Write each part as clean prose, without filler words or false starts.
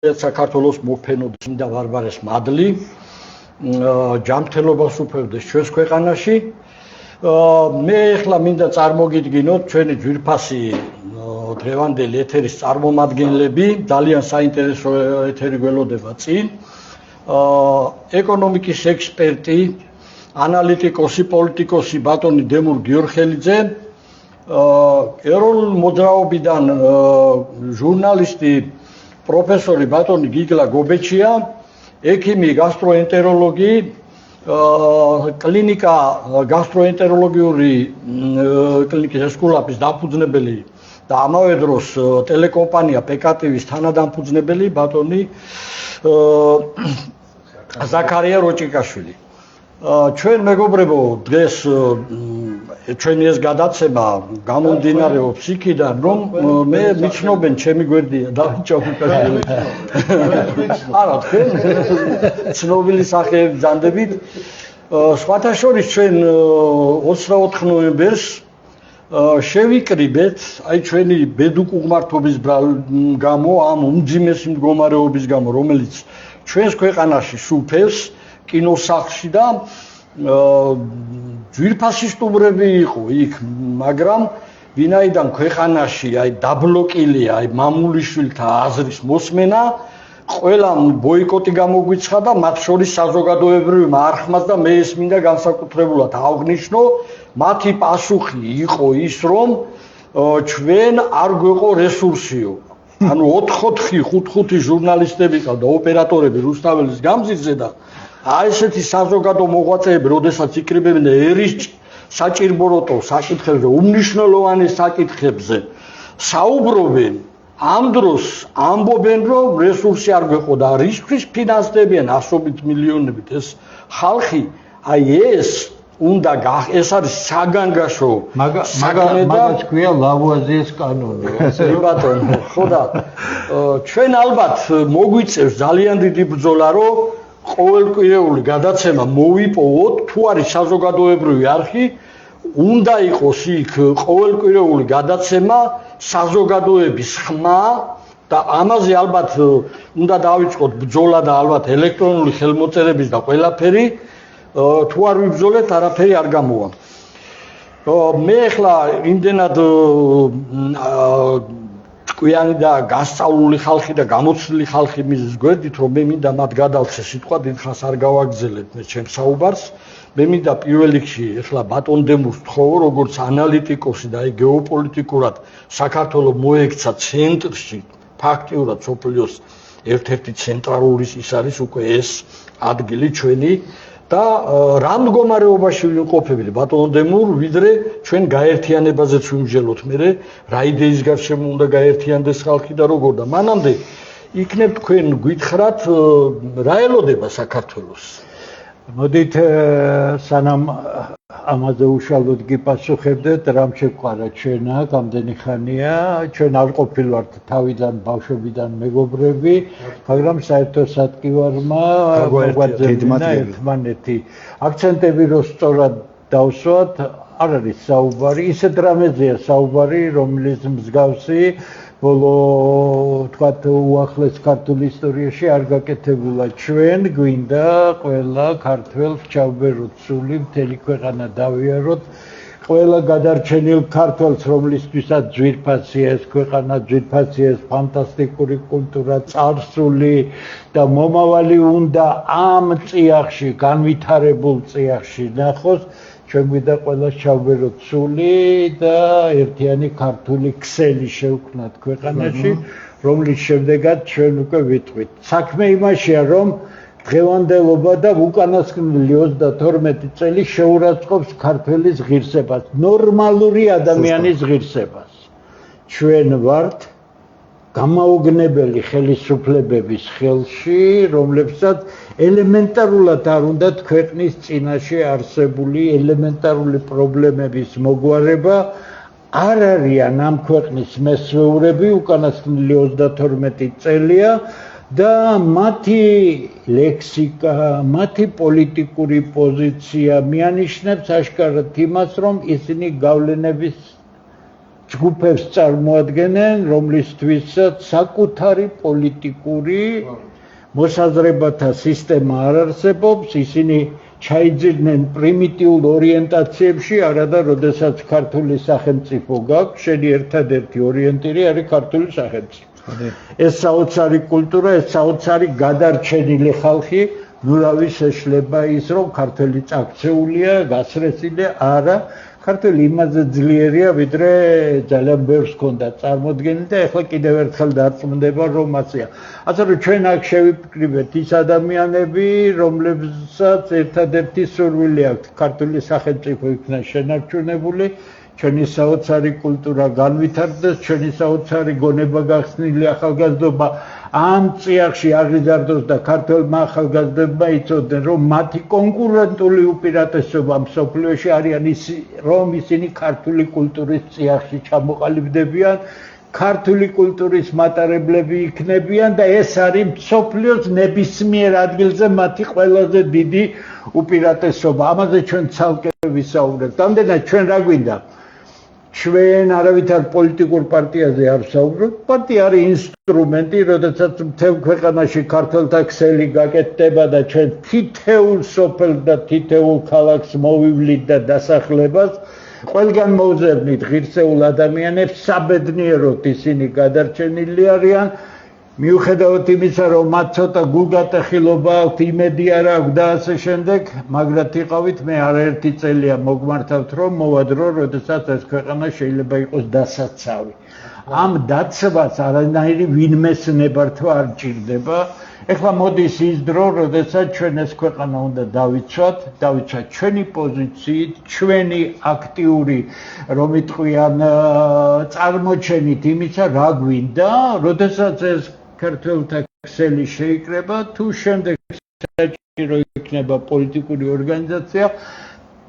საქართველოს მოფენოდეს და ვარვარეს მადლი ჯანმრთელობას უფევდეს ჩვენს ქვეყანაში. მე ახლა მინდა წარმოგიდგინოთ ჩვენი ძვირფასი დღევანდელი ეთერის წარმომადგენლები, ძალიან საინტერესო ეთერი გველოდება წინ. ეკონომიკის ექსპერტი, ანალიტიკოსი, პოლიტიკოსი ბატონი დემურ გიორხელიძე, ეროვნულ მოძრაობიდან ჟურნალისტი პროფესორი ბატონი გიგლა გობეჩია, ექიმი გასტროენტეროლოგი, კლინიკა გასტროენტეროლოგიური კლინიკის ესკულაპის დამფუძნებელი და ამავე დროს ტელეკომპანია PKTV-ის თანადამფუძნებელი ბატონი ზაქარია როჭიკაშვილი. ჩვენ მეგობრებო, დღეს ჩვენი ეს გადაცემა გამომდინარეობს იქიდან, რომ მე მიჩნობენ ჩემი გვერდია დავიჭავკაშვილი. არა, თქვენ ცნობილი სახეები ბრძანდებით. სხვათა შორის ჩვენ 24 ნოემბერს შევიკრიბეთ, აი ჩვენი ბედუკუღმართობის გამო, ამ უმძიმესი მდგომარეობის გამო, რომელიც ჩვენს ქვეყანაში სუფევს კინოსახლში და ძვირფასი სტუმრები იყო იქ, მაგრამ ვინაიდან ქვეყანაში აი დაბლოკილია აი მამულიშვილთა აზრის მოსმენა, ყველამ ბოიკოტი გამოგვიცხადა, მათ შორის საზოგადოებრივმა არხმაც და მე ეს მინდა განსაკუთრებულად აღვნიშნო, მათი პასუხი იყო ის, რომ ჩვენ არ გვეყო რესურსიო. ანუ 4-5 ჟურნალისტები ყავდა, ოპერატორები რუსთაველის გამზირზე და აი ესეთი საზოგადო მოღვაწეები, როდესაც იკრიბებენ და ერის საჭირბოროტო საკითხებზე, უმნიშვნელოვანე საკითხებზე საუბრობენ, ამ დროს ამბობენ, რომ რესურსი არ გვეყო და რისთვის ფინანსდებიან ასობით მილიონებით ეს ხალხი, აი ეს უნდა ეს არის საგანგაშო საქმე და მაგას ქვია ლავუაზიეს კანონი. ბატონო, ხო და ჩვენ ალბათ მოგვიწევს ძალიან დიდი ბრძოლა, რომ ყოველკვირეული გადაცემა მოვიპოვოთ, თუ არის საზოგადოებრივი არხი, უნდა იყოს იქ ყოველკვირეული გადაცემა, საზოგადოების ხმა და ამაზე ალბათ უნდა დავიწყოთ ბრძოლა და ალბათ ელექტრონული ხელმოწერების და ყველაფერი, თუ არ ვიბრძოლეთ, არაფერი არ გამოვა. მე ახლა იმდენად კვიანი და გასწავლული ხალხი და გამოცდილი ხალხი მის გვერდით, რომ მე მინდა მათ გადავცე სიტყვა, დიდხანს არ გავაგრძელებ მე ჩემს საუბარს. მე მინდა პირველ რიგში ახლა ბატონ დემურს ვთხოვო, როგორც ანალიტიკოსი და აი გეოპოლიტიკურად საქართველოს მოექცა ცენტრში, ფაქტიურად სოფლიოს ერთ-ერთი ცენტრალური ის არის უკვე ეს ადგილი ჩვენი და რა მდგომარეობაში ვიმყოფებით ბატონ დემურ, ვიდრე ჩვენ გაერთიანებაზეც ვიმსჯელოთ მერე, რა იდეის გარშემო უნდა გაერთიანდეს ხალხი და როგორ და მანამდე იქნებ თქვენ გითხრათ რა ელოდება საქართველოს. მოდით სანამ ამაზე უშუალოდ გიპასუხებდეთ, რამ შეგვყარა ჩვენ აქ ამდენი ხანია, ჩვენ არ ყოფილვართ თავიდან ბავშვობიდან მეგობრები, მაგრამ საერთო სატკივარმა მოგვაძებნა ერთმანეთი. აქცენტები რო სწორად დავსვათ, არ არის საუბარი, ისეთ რამეზეა საუბარი, რომლის მსგავსი ბოლო თქვათ უახლეს ქართულ ისტორიაში არ გაკეთებულა. ჩვენ გვინდა ყველა ქართველს ჩავბეროთ სული, მთელი ქვეყანა დავიაროთ, ყველა გადარჩენილ ქართველს, რომლისთვისაც ძვირფასია ეს ქვეყანა, ძვირფასია ეს ფანტასტიკური კულტურა, წარსული და მომავალი უნდა ამ წიაღში, განვითარებულ წიაღში ნახოს. ჩვენ გვინდა ყველას ჩავბეროთ სული და ერთიანი ქართული ქსელი შევქმნათ ქვეყანაში, რომლის შემდეგაც ჩვენ უკვე ვიტყვით. საქმე იმაშია, რომ დღევანდელობა და უკანასკნელი 32 წელი შეურაცხყოფს ქართველის ღირსებას, ნორმალური ადამიანის ღირსებას. ჩვენ ვართ გამაოგნებელი ხელისუფლებების ხელში, რომლებსაც ელემენტარულად არ უნდათ ქვეყნის წინაშე არსებული ელემენტარული პრობლემების მოგვარება, არ არიან ამ ქვეყნის მესვეურები, უკანასკნელი 32 წელია და მათი ლექსიკა, მათი პოლიტიკური პოზიცია მიანიშნებს აშკარად იმას, რომ ისინი გავლენების ჯგუფებს წარმოადგენენ, რომლისთვისაც საკუთარი პოლიტიკური მოსაზრებათა სისტემა არ არსებობს, ისინი ჩაიძირდნენ პრიმიტიულ ორიენტაციებში, არადა როდესაც ქართული სახელმწიფო გაქვს, შენი ერთადერთი ორიენტირი არის ქართული სახელმწიფო. ეს საოცარი კულტურა, ეს საოცარი გადარჩენილი ხალხი, ნურავი შეშლება ის, რომ ქართველი წაქცეულია, გასრეცილი, არა, ქართველი იმაზე ძლიერია, ვიდრე ძალიან ბევრს ჰქონდა წარმოდგენილი და ეხლა კიდევ ერთხელ დარწმუნდება, რომ მასია. ასე რომ ჩვენ აქ შევიფიქრებთ ის ადამიანები, რომლებსაც ერთადერთი სურვილი აქვთ ქართული სახელმწიფო იქნას შენარჩუნებული, ჩვენი საოცარი კულტურა განვითარდეს, ჩვენი საოცარი გონება გახსნილი ახალგაზრდობა ამ წიაღში აღიზარდოს და ქართველმა ახალგაზრდებმა იცოდნენ, რომ მათი კონკურენტული უპირატესობა მსოფლიოში არიან ის, რომ ისინი ქართული კულტურის წიაღში ჩამოყალიბდებიან, ქართული კულტურის მატარებლები იქნებიან და ეს არის მსოფლიოს ნებისმიერ ადგილზე მათი ყველაზე დიდი უპირატესობა. ამაზე ჩვენ ცალკე ვისაუბრებთ. ამდენად ჩვენ რა გვინდა? ჩვენ არავითარ პოლიტიკურ პარტიაზე არ ვსაუბრობთ. პარტია არის ინსტრუმენტი, როდესაც მთელ ქვეყანაში ქართველთა ქსელი გაკეთდება და ჩვენ თითოეულ სოფელს და თითოეულ ქალაქს მოვივლით და დასახლებას ყველგან მოვზერნით ღირსეულ ადამიანებს, საბედნიეროდ ისინი გადარჩენილი არიან. მიუხედავად იმისა, რომ მათ ცოტა გულგატეხილობა აქვთ, იმედი არ აქვთ და ასე შემდეგ, მაგრად იყავით, მე არაერთი წელია მოგმართავთ, რომ მოვადრო, როდესაც ეს ქვეყანა შეიძლება იყოს დასაცავი. ამ დაცვას არანაირი ვინმეს ნებართვა არ ჭირდება. ეხლა მოდის ის დრო, როდესაც ჩვენ ეს ქვეყანა უნდა დავიცვათ ჩვენი პოზიციით, ჩვენი აქტიური, რომ იტყვიან, წარმოჩენით იმისა, რა გვინდა, როდესაც ეს ქართველთა ქსელი შეიკრება, თუ შემდეგ საჭირო იქნება პოლიტიკური ორგანიზაცია,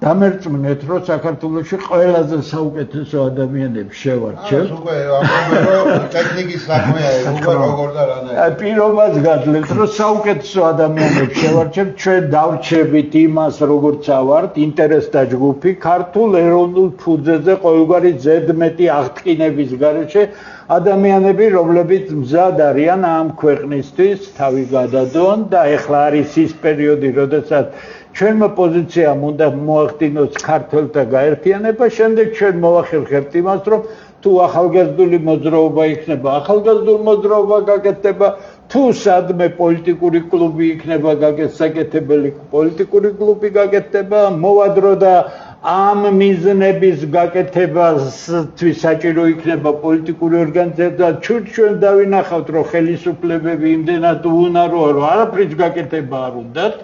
დამერწმუნეთ, რომ საქართველოში ყველაზე საუკეთესო ადამიანებს შევარჩევთ. უკვე ტექნიკის საქმეა, უკვე როგორ და რანაირად. პირობას გაძლევთ, რომ საუკეთესო ადამიანებს შევარჩევთ, ჩვენ დავრჩებით იმას, როგორც ავართ, ინტერესთა ჯგუფი, ქართულ ეროვნულ ფუძეზე ყოველგვარი ზედმეტი აღთქმების გარეშე ადამიანები, რომლებიც მზად არიან ამ ქვეყნისთვის თავი გადადონ და ეხლა არის ის პერიოდი, როდესაც ჩვენმა პოზიციამ უნდა მოახდინოს ქართველთა გაერთიანება, შემდეგ ჩვენ მოვახერხებთ იმას, რომ თუ ახალგაზრდული მოძრაობა იქნება, ახალგაზრდული მოძრაობა გაკეთდება, თუ სადმე პოლიტიკური კლუბი იქნება გაკეთებელი, პოლიტიკური კლუბი გაკეთდება, მოვადრო და ამ მიზნების გაკეთებასთვის საჭირო იქნება პოლიტიკური ორგანიზაცია, ჩვენ დავინახავთ, რომ ხელისუფლებები იმდენად უუნაროა, რომ არაფრის გაკეთება არ უნდათ.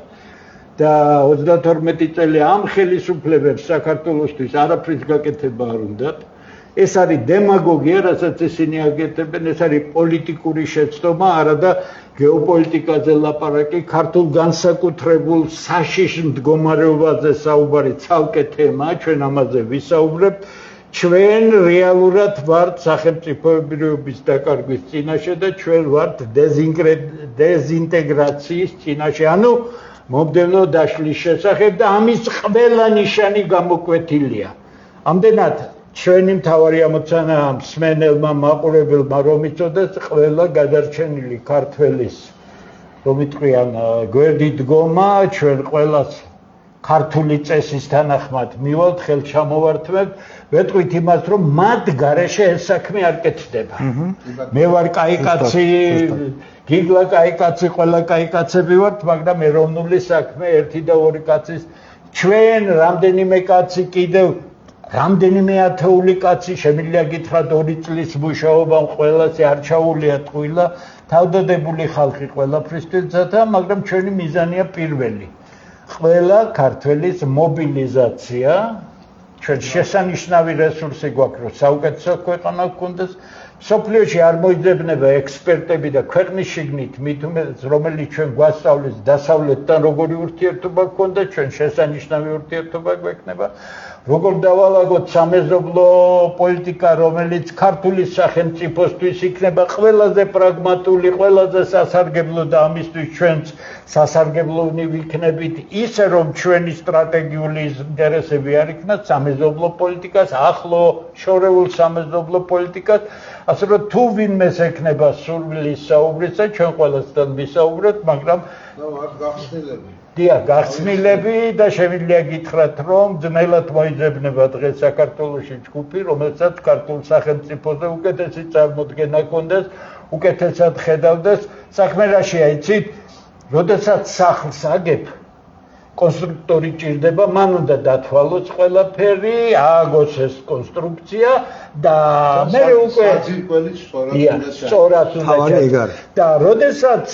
და 32 წელი ამ ხელისუფლებებს საქართველოსთვის არაფრის გაკეთება არ უნდათ. ეს არის დემაგოგია, რასაც ისინი აკეთებენ, ეს არის პოლიტიკური შეცდომა, არადა გეოპოლიტიკაზე ლაპარაკი, ქართულ განსაკუთრებულ საშიშ მდგომარეობაზე საუბარი ცალკე თემაა, ჩვენ ამაზე ვისაუბრებთ. ჩვენ რეალურად ვართ სახელმწიფოებრიობის დაკარგვის წინაშე და ჩვენ ვართ დეზინტეგრაციის წინაშე. ანუ მომდევნო დაშლის შესახებ და ამის ყველა ნიშანი გამოკვეთილია. ამდენად ჩვენი მთავარი ამოცანა მსმენელმა მაყურებელმა რომ იცოდეს ყველა გადარჩენილი ქართველის რომ იტყვიან გვერდით დგომა, ჩვენ ყველას ქართული წესის თანახმად მივალთ, ხელშამოვართმევთ, ვეტყვით იმას, რომ მათ გარეშე ეს საქმე არ კეთდება. მე ვარ კაიკაცი, გიგლა კაიკაცი, ყველა კაიკაცები ვართ, მაგრამ ეროვნული საქმე ერთი და ორი კაცის, ჩვენ რამდენიმე კაცი კიდევ რამდენიმე ათეული კაცი შემიძლია გითხრათ 2 წლის მუშაობამ ყველასი არ ჩაუვლია ტყუილა, თავდადებული ხალხი ყველაფრისთვისაც, მაგრამ ჩვენი მიზანია პირველი. ყველა ქართველის მობილიზაცია, ჩვენ შესანიშნავი რესურსი გვაქვს, რომ საუკეთესო ქვეყანა გქონდეს. სოფლიოში არ მოიძებნება ექსპერტები და ქვეყნის შიგნით მით უმეტეს, რომელიც ჩვენ გვასწავლის დასავლეთთან როგორი ურთიერთობა გქონდა, ჩვენ შესანიშნავი ურთიერთობა გვექნება. როგორ დავალაგოთ სამეზობლო პოლიტიკა, რომელიც ქართული სახელმწიფოსთვის იქნება ყველაზე პრაგმატული, ყველაზე სასარგებლო და ამისთვის ჩვენც სასარგებლოვნი ვიქნებით, ისე რომ ჩვენი სტრატეგიული ინტერესები არ იქნათ სამეზობლო პოლიტიკას, ახლო შორეულ სამეზობლო პოლიტიკას, ასე რომ თუ ვინმეს ექნება სურვილის საუბრისა, ჩვენ ყველასთან ვისაუბროთ, მაგრამ გახსნილები და შემიძლია გითხრათ, რომ ძნელად მოიძებნება დღეს საქართველოში ჯგუფი, რომელსაც ქართულ სახელმწიფოზე უკეთესი წარმოდგენა ჰქონდეს, უკეთესად ხედავდეს. საქმე რაშია, იცით? როდესაც სახლს აგებ, კონსტრუქტორი ჭირდება, მან უნდა დათვალოს ყველაფერი, ააგოს ეს კონსტრუქცია და მე უკვე სწორად უნდა და როდესაც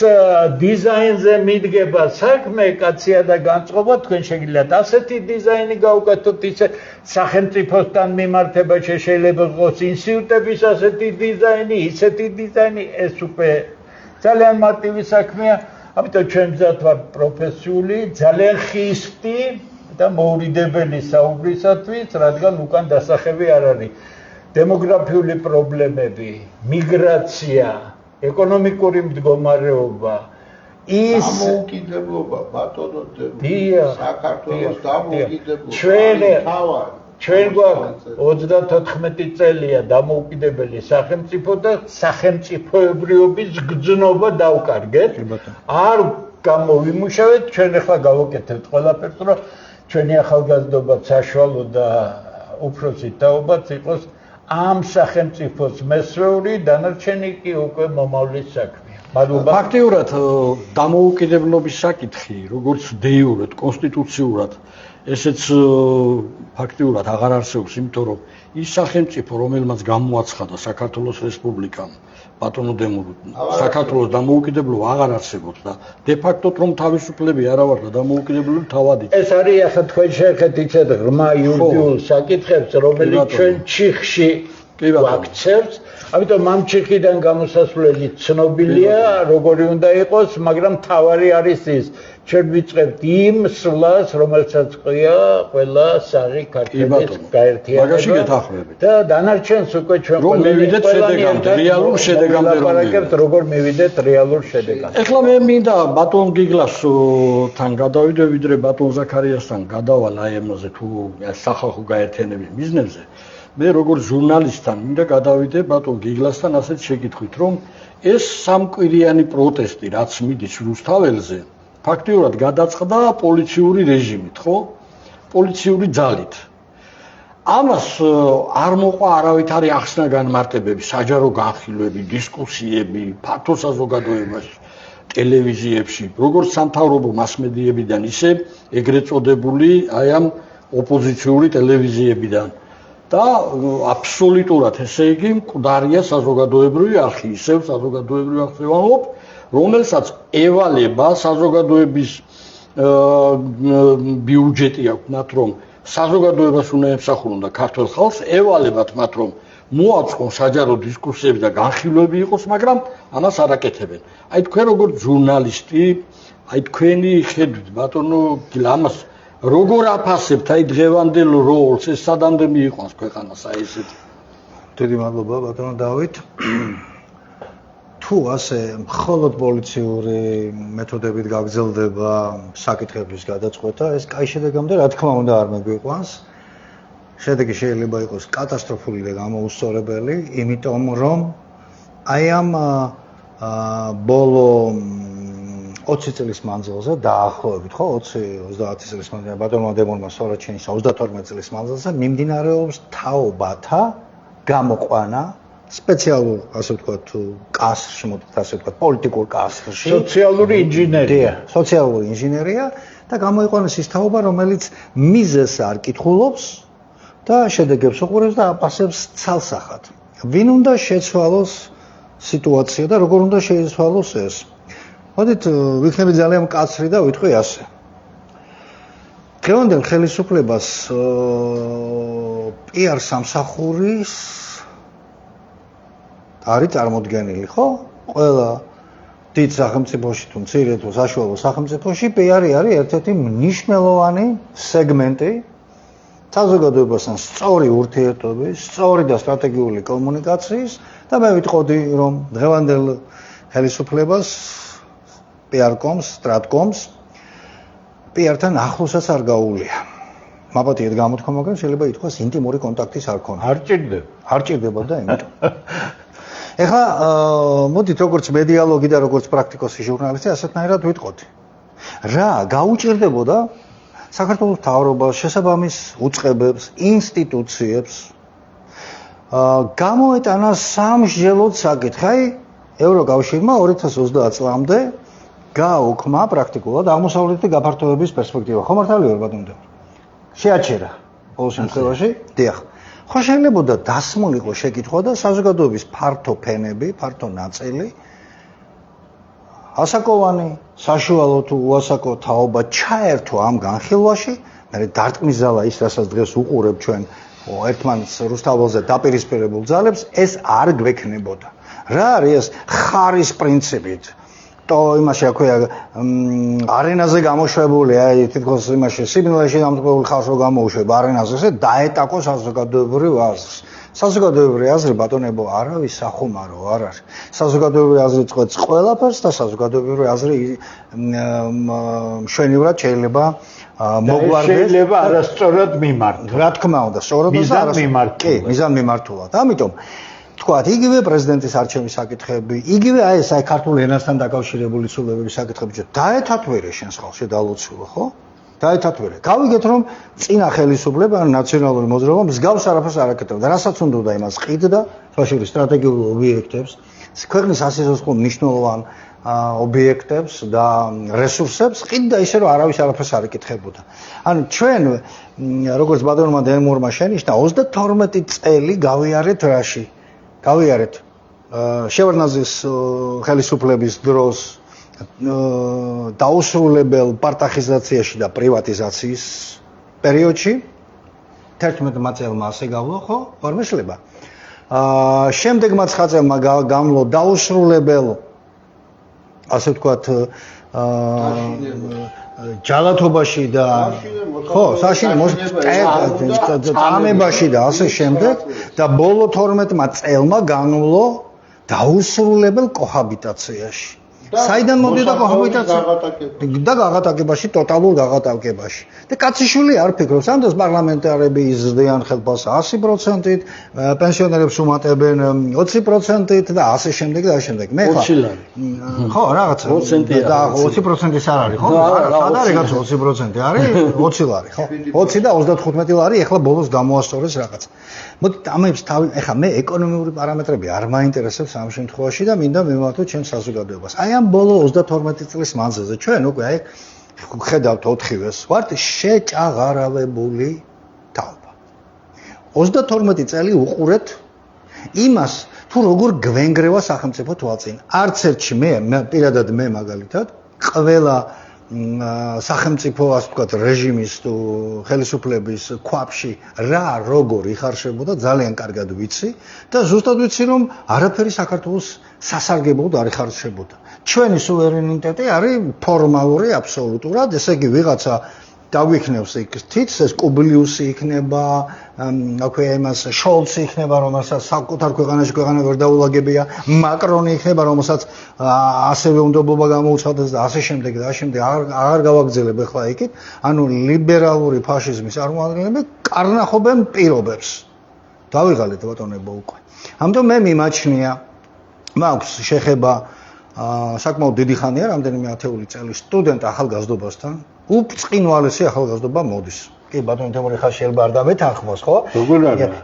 დიზაინზე მიდგება საქმე, კაცია და განწყობა, თქვენ შეგიძლიათ ასეთი დიზაინი გავუკეთოთ, ისე სახელმწიფოსთან მიმართება შეიძლება იყოს ინსტიტუტების ასეთი დიზაინი, ისეთი დიზაინი, ეს უკვე ძალიან მარტივი საქმეა. ამიტომ ჩვენ გზად ვართ პროფესიული, ძალიან ხისტი და მოურიდებელი საუბრისათვის, რადგან უკან დასახევი არ არის. დემოგრაფიული პრობლემები, მიგრაცია, ეკონომიკური მდგომარეობა, ის დამოუკიდებლობა, ბატონო, საქართველოს დამოუკიდებლობა. ჩვენ გვაქვს 34 წელია დამოუკიდებელი სახელმწიფო და სახელმწიფოებრიობის გრძნობა დავკარგეთ. არ გამოვიმუშავეთ, ჩვენ ახლა გავაკეთებთ ყველაფერს, რომ ჩვენი ახალგაზრდობა საშუალო და უფროსი თაობაც იყოს ამ სახელმწიფოს მესვეული, დანარჩენი კი უკვე მომავლის საქმეა. მადლობა. ფაქტიურად დამოუკიდებლობის საკითხი, როგორც დე-იურე, კონსტიტუციურად ესეც ფაქტიურად აღარ არსებობს, იმიტომ რომ ის სახელმწიფო, რომელმაც გამოაცხადა საქართველოს რესპუბლიკამ, ბატონო დემურუ, საქართველოს დამოუკიდებლობა აღარ არსებობს და დე ფაქტოდ რომ თავისუფლები არა ვარ და დამოუკიდებლობა თავადით. ეს არის ახლა თქვენ შეეხეთ ისეთ ღრმა იურიდიულ საკითხებს, რომელიც ჩვენ ჩიხში ვაქცევს. ამიტომ ამ ჩიხიდან გამოსასვლელი ცნობილია, როგორი უნდა იყოს, მაგრამ თავარი არის ის, ჩვენ ვიწყებთ იმ სვლას, რომელსაც ყია ყველა საღი ქართველის გაერთიანება და დანარჩენს უკვე ჩვენ მივიდეთ შედეგამდე, რეალურ შედეგამდე ვაპარაკებთ, როგორ მივიდეთ რეალურ შედეგამდე. ეხლა მე მინდა ბატონ გიგლასთან გადავიდე, ვიდრე ბატონ ზაქარიასთან გადავალ აი ამაზე თუ სახალხო გაერთიანების მიზნებზე. მე როგორც ჟურნალისტთან მინდა გადავიდე ბატონ გიგლასთან ასეთ შეკითხვით, რომ ეს სამკვირიანი პროტესტი, რაც მიდის რუსთაველზე, ფაქტიურად გადაწყდა პოლიციური რეჟიმით, ხო? პოლიციური ძალით. ამას არ მოყვა არავითარი ახსნა განმარტებები, საჯარო განხილვები, დისკუსიები, ფართო საზოგადოებაში, ტელევიზიებში, როგორც სამთავრობო მასმედიებიდან, ისე ეგრეთ წოდებული აი ამ ოპოზიციური ტელევიზიებიდან. და აბსოლუტურად ესე იგი მკვდარია საზოგადოებრივი არხი, ისევ საზოგადოებრივი არხი ვამბობ, რომელსაც ევალება საზოგადოების ბიუჯეტი აქვს მათ, რომ საზოგადოებას უნდა ემსახურონ და ქართულ ხალხს ევალებათ მათ, რომ მოაწყონ საჯარო დისკუსიები და განხილვები იყოს, მაგრამ ამას არ აკეთებენ. აი თქვენ როგორც ჟურნალისტი, აი თქვენი ხედვით ბატონო ამას როგორ აფასებთ აი დღევანდელ როლს, ეს სადამდე მიიყვანს ქვეყანას აი ესეთ. დიდი მადლობა ბატონო დავით. თუ ასე მხოლოდ პოლიციური მეთოდებით გაგრძელდება საკითხების გადაწყვეტა, ეს კაი შედეგამდე რა თქმა უნდა არ მეგვიყვანს. შედეგი შეიძლება იყოს კატასტროფული და გამოუსწორებელი, იმიტომ რომ აი ამ ბოლო 20 წლის მანძილზე დაახლოებით, ხო, 20-30 წლის მანძილზე, ბატონმა დემურმა სოროჩინის 32 წლის მანძილზე მიმდინარეობს თაობათა გამოყვანა სპეციალურ, ასე ვთქვათ, კასრში, მოდით ასე ვთქვათ, პოლიტიკურ კასრში, სოციალური ინჟინერია, სოციალური ინჟინერია და გამოიყვანეს ის თაობა, რომელიც მიზეზს არ კითხულობს და შედეგებს უყურებს და აპასებს ცალსახად. ვინ უნდა შეცვალოს სიტუაცია და როგორ უნდა შეიცვალოს ეს? მოდით ვიქნები ძალიან მკაცრი და ვიტყვი ასე. დღევანდელ ხელისუფლებას პიარ სამსახურის არის წარმოდგენილი, ხო? ყველა დიდ სახელმწიფოში თუ მცირე თუ საშუალო სახელმწიფოში პიარი არის ერთ-ერთი მნიშვნელოვანი სეგმენტი საზოგადოებასთან სწორი ურთიერთობის, სწორი და სტრატეგიული კომუნიკაციის და მე ვიტყოდი, რომ დღევანდელ ხელისუფლებას PR-კომს, სტრატკომს PR-თან ახლოსაც არ გაუვლია. მაპატიეთ გამოთქვა, მაგრამ შეიძლება ითქვას ინტიმური კონტაქტის არ ქონა. არ ჭირდებოდა იმიტომ. ეხლა მოდით როგორც მედიალოგი და როგორც პრაქტიკოსი ჟურნალისტი ასეთნაირად ვიტყოდი. რა გაუჭირდებოდა საქართველოს მთავრობას, შესაბამის უწყებებს, ინსტიტუციებს გამოეტანა სამსჯელოდ საკითხი. აი, ევროკავშირმა 2030 წლამდე გააუქმა პრაქტიკულად აღმოსავლეთი გაფართოების პერსპექტივა. ხო მართალი ვარ ბატონო? შეაჩერა ყოველ შემთხვევაში. დიახ. ხო შეიძლებოდა დასმულიყო შეკითხვა და საზოგადოების ფართო ფენები, ფართო ნაწილი ასაკოვანი, საშუალო თუ უასაკო თაობა ჩაერთო ამ განხილვაში, მე დარტყმის ზალა ის, რასაც დღეს უყურებ ჩვენ ერთმანეთს რუსთაველზე დაპირისპირებულ ძალებს, ეს არ გვექნებოდა. რა არის ეს ხარის პრინციპით? то იმაში აქვეა არენაზე გამოშვებული, აი თითქოს იმაში სიბნელეში დამტკბებული ხალხს რო გამოუშვება არენაზე, ესე დაეტაკო საზოგადოებრივ აზრს. საზოგადოებრივი აზრი ბატონებო არავის სახუმარო არ არის. საზოგადოებრივი აზრი წყვეტს ყველაფერს და საზოგადოებრივი აზრი მშვენივრად შეიძლება მოგვარდეს. შეიძლება არასწორად მიმართოს. რა თქმა უნდა, სწორად და არასწორად. კი, მიზანმიმართულად. ამიტომ თქვათ, იგივე პრეზიდენტის არჩევის საკითხები, იგივე აი ეს აი ქართულ ენასთან დაკავშირებული ცვლილებების საკითხები, დაეთათვერე შენს ხალხში დალოცულო, ხო? დაეთათვერე. გავიგეთ, რომ წინა ხელისუფლება, ან ნაციონალური მოძრაობა მსგავს არაფერს არ აკეთებდა. რასაც უნდა იმას ყიდდა, თვალშორის სტრატეგიულ ობიექტებს, ქვეყნის ასიზოსყო მნიშვნელოვან ობიექტებს და რესურსებს ყიდდა ისე, რომ არავის არაფერს არ ეკითხებოდა. ანუ ჩვენ, როგორც ბატონმა დემურმა შენიშნა, 32 წელი გავიარეთ რაში? გავიარეთ შევარდნაძის ხელისუფლების დროს დაუსრულებელ პარტახიზაციაში და პრივატიზაციის პერიოდში 11 წელმა ასე გავლო, ხო? არ მეშლება. შემდეგმა 9 წელმა გამლო დაუსრულებელ ასე ვთქვათ ჯალათობაში და ხო, საშინე წამებაში და ასე შემდეგ და ბოლო 12 წელმა განვლო დაუსრულებელ კოჰაბიტაციაში. საიდან მოდიოდა კოჰაბიტაცია? და გაღატაკებაში, ტოტალურ გაღატაკებაში. და კაციშვილი არ ფიქრობს, ამდენს პარლამენტარები იზრდიან ხელფასს 100%-ით, პენსიონერებს უმატებენ 20%-ით და ასე შემდეგ და ასე შემდეგ. მე ხო, რაღაცა 20%-ის არ არის, ხო? სად არის გაც 20% არის? 20 ლარი, ხო? 20 და 35 ლარი ეხლა ბოლოს გამოასწორეს რაღაც. მოდით ამებს თავი, ეხლა მე ეკონომიკური პარამეტრები არ მაინტერესებს ამ შემთხვევაში და მინდა მივმართო ჩვენ საზოგადოებას. აი ამ ბოლო 32 წლის მანძილზე ჩვენ უკვე აი ხედავთ 4-ვეს ვართ შეჭაღარავებული თაობა. 32 წელი უყურეთ იმას, თუ როგორ გვენგრევა სახელმწიფო თვალწინ. არც ერთში მე პირადად მე მაგალითად ყველა სახელმწიფო ასე ვთქვათ რეჟიმის თუ ხელისუფლების ქვაბში რა როგორ იხარშებოდა ძალიან კარგად ვიცი და ზუსტად ვიცი რომ არაფერი საქართველოს სასარგებლოდ არ იხარშებოდა. ჩვენი სუვერენიტეტი არის ფორმალური აბსოლუტურად, ესე იგი ვიღაცა დაგვიქნევს იქ თითს ეს კუბლიუსი იქნება, აქვე იმას შოლცი იქნება, რომელსაც საკუთარ ქვეყანაში ქვეყანა ვერ დაულაგებია, მაკრონი იქნება, რომელსაც ასევე უნდობლობა გამოუცხადეს და ასე შემდეგ და ასე შემდეგ. აღარ გავაგრძელებ ახლა იქით, ანუ ლიბერალური ფაშიზმის წარმომადგენლები კარნახობენ პირობებს. დავიღალეთ ბატონებო უკვე. ამიტომ მე მიმაჩნია, მაქვს შეხება საკმაოდ დიდი ხანია, რამდენიმე ათეული წელი სტუდენტ ახალგაზრდობასთან, უბწყინვალესი ახალგაზრდობა მოდის. კი, ბატონო თემური ხა შეიძლება არ დამეთანხმოს, ხო?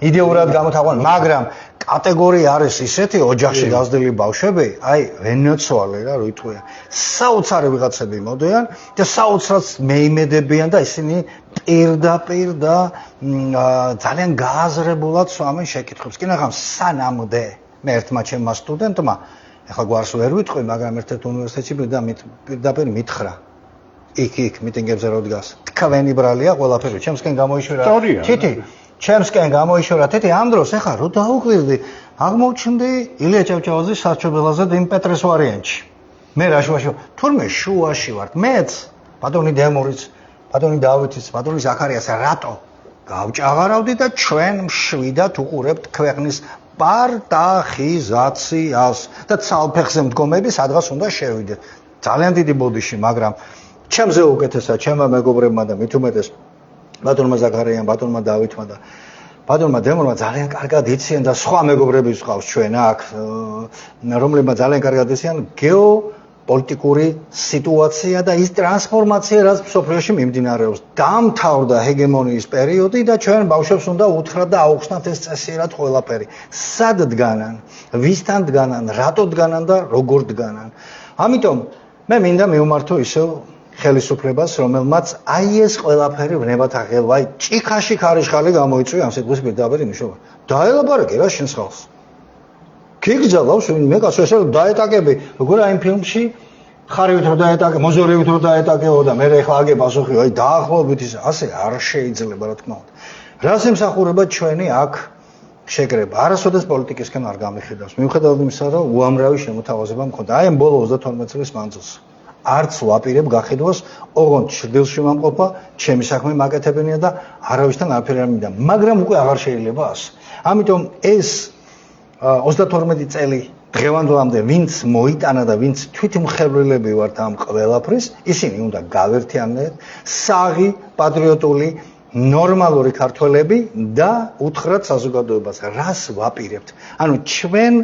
იდეურად გამოთაყვან, მაგრამ კატეგორია არის ისეთი ოჯახში გაზრდილი ბავშვები, აი, ვენეცუალე რა, რო იტყვია. საოცარი ვიღაცები მოდიან და საოცრად მეიმედებიან და ისინი პირდაპირ და ძალიან გააზრებულად სვამენ შეკითხვებს. კი, მაგრამ სანამდე მე ერთმა ჩემმა სტუდენტმა ეხლა გვარს ვერ ვიტყვი, მაგრამ ერთ-ერთ უნივერსიტეტში პირდაპირ მითხრა. იქ მიტინგებზე რო დგას. თქვენი ბრალია ყველაფერი, ჩემსკენ გამოიშვირა. თითი, ჩემსკენ გამოიშვირა თითი ამ დროს ეხლა რო დაუკვირდი, აღმოჩნდი ილია ჭავჭავაძის სარჩობელაზე და იმ პეტრეს ვარიანტში. მე რა შუაში, თურმე შუაში ვარ. მეც, ბატონი დემურიც, ბატონი დავითიც, ბატონი ზაქარიას, რატო? გავჭაღარავდი და ჩვენ მშვიდად უყურებთ ქვეყნის პარტახიზაციას და ცალფეხზე მდგომები სადღაც უნდა შევიდეთ. ძალიან დიდი ბოდიში, მაგრამ ჩემზე უკეთესა, ჩემმა მეგობრებმა და მით უმეტეს ბატონმა ზაქარიამ, ბატონმა დავითმა და ბატონმა დემორმა ძალიან კარგად იციან და სხვა მეგობრები ვსყავს ჩვენ აქ, რომლებმა ძალიან კარგად იციან გეოპოლიტიკური სიტუაცია და ის ტრანსფორმაცია, რაც მსოფლიოში მიმდინარეობს. დამთავრდა ჰეგემონიის პერიოდი და ჩვენ ბავშვებს უნდა უთხრათ და აუხსნათ ეს წესიერად ყველაფერი. სად დგანან, ვისთან დგანან, რატო დგანან და როგორ დგანან. ამიტომ მე მინდა მივმართო ისევ ხელისუფლებას, რომელმაც აი ეს ყველაფერი ვნებათ აღელვა, აი ჭიქაში ხარიშხალი გამოიწვია ამ სიტყვის პირდაპირ იმუშავა. დაელაპარაკე რა შენს ხალხს. გიგზავნოს ვინმე კაცო ესე დაეტაკები, როგორ აი იმ ფილმში ხარივით რო დაეტაკე, მოზორებით რო დაეტაკეო და მე ეხლა აგე პასუხი, აი დაახლოებით ის ასე არ შეიძლება რა თქმა უნდა. რას ემსახურება ჩვენი აქ შეკრება? არასოდეს პოლიტიკისკენ არ გამიხედავს. მიუხედავად იმისა, რომ უამრავი შემოთავაზება მქონდა. აი ამ ბოლო 32 წლის მანძილზე. არც ვაპირებ გახედვას, ოღონდ ჭრდილში მომყოფა, ჩემი საქმე მაკეთებენია და არავისთან არაფერი არ მინდა, მაგრამ უკვე აღარ შეიძლება ასე. ამიტომ ეს 32 წელი დღევანდლამდე ვინც მოიტანა და ვინც თვითმხევლელები ვართ ამ ყველაფრის, ისინი უნდა გავერთიანდნენ, საღი, პატრიოტული, ნორმალური ქართველები და უთხრათ საზოგადოებას, რას ვაპირებთ. ანუ ჩვენ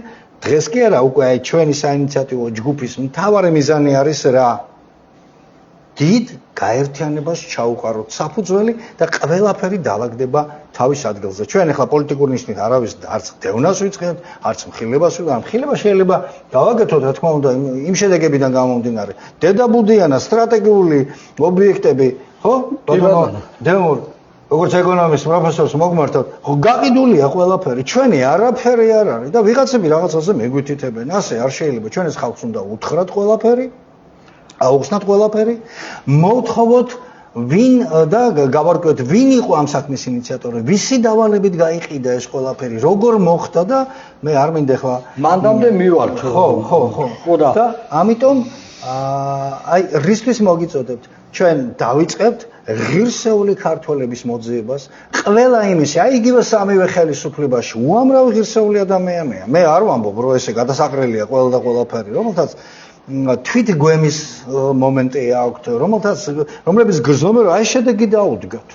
დღეს კი არა, უკვე აი ჩვენი საინიციატივო ჯგუფის მთავარი მიზანი არის რა? დიდ გაერთიანებას ჩაუყაროთ საფუძველი და ყველაფერი დაალაგდება თავის ადგილზე. ჩვენ ახლა პოლიტიკური ნიშნით არავის არც დევნას ვიწყებთ, არც მხილებას ვიწყებთ. მხილება შეიძლება გავაკეთოთ, რა თქმა უნდა, იმ შედეგებიდან გამომდინარე. დედაბუდიანა, სტრატეგიული ობიექტები, ხო? ბატონო, დემურ როგორც ეკონომისტ პროფესორს მოგმართოთ, გაყიდულია ყველაფერი, ჩვენი არაფერი არ არის და ვიღაცები რაღაცაზე მეგვითითებენ. ასე არ შეიძლება. ჩვენ ეს ხალხს უნდა უთხრათ ყველაფერი, აუხსნათ ყველაფერი, მოვთხოვოთ ვინ და გავარკვევთ ვინ იყო ამ საქმის ინიციატორი, ვისი დავალებით გაიყიდა ეს ყველაფერი, როგორ მოხდა და მე არ მინდა ახლა მანდამდე მივართ. ხო და ამიტომ აი რისთვის მოგიწოდებთ? ჩვენ დავიწყებთ ღირსეული ქართველების მოძიებას, ყველა იმისი, აი იგივე სამივე ხელისუფლებაში უამრავი ღირსეული ადამიანია. მე არ ვამბობ, რომ ესე გადასაყრელია ყველა და ყველაფერი, რომელთაც თვით გვემის მომენტი აქვთ, რომლების გრძნობენ, რომ აი შედეგი დაუდგათ.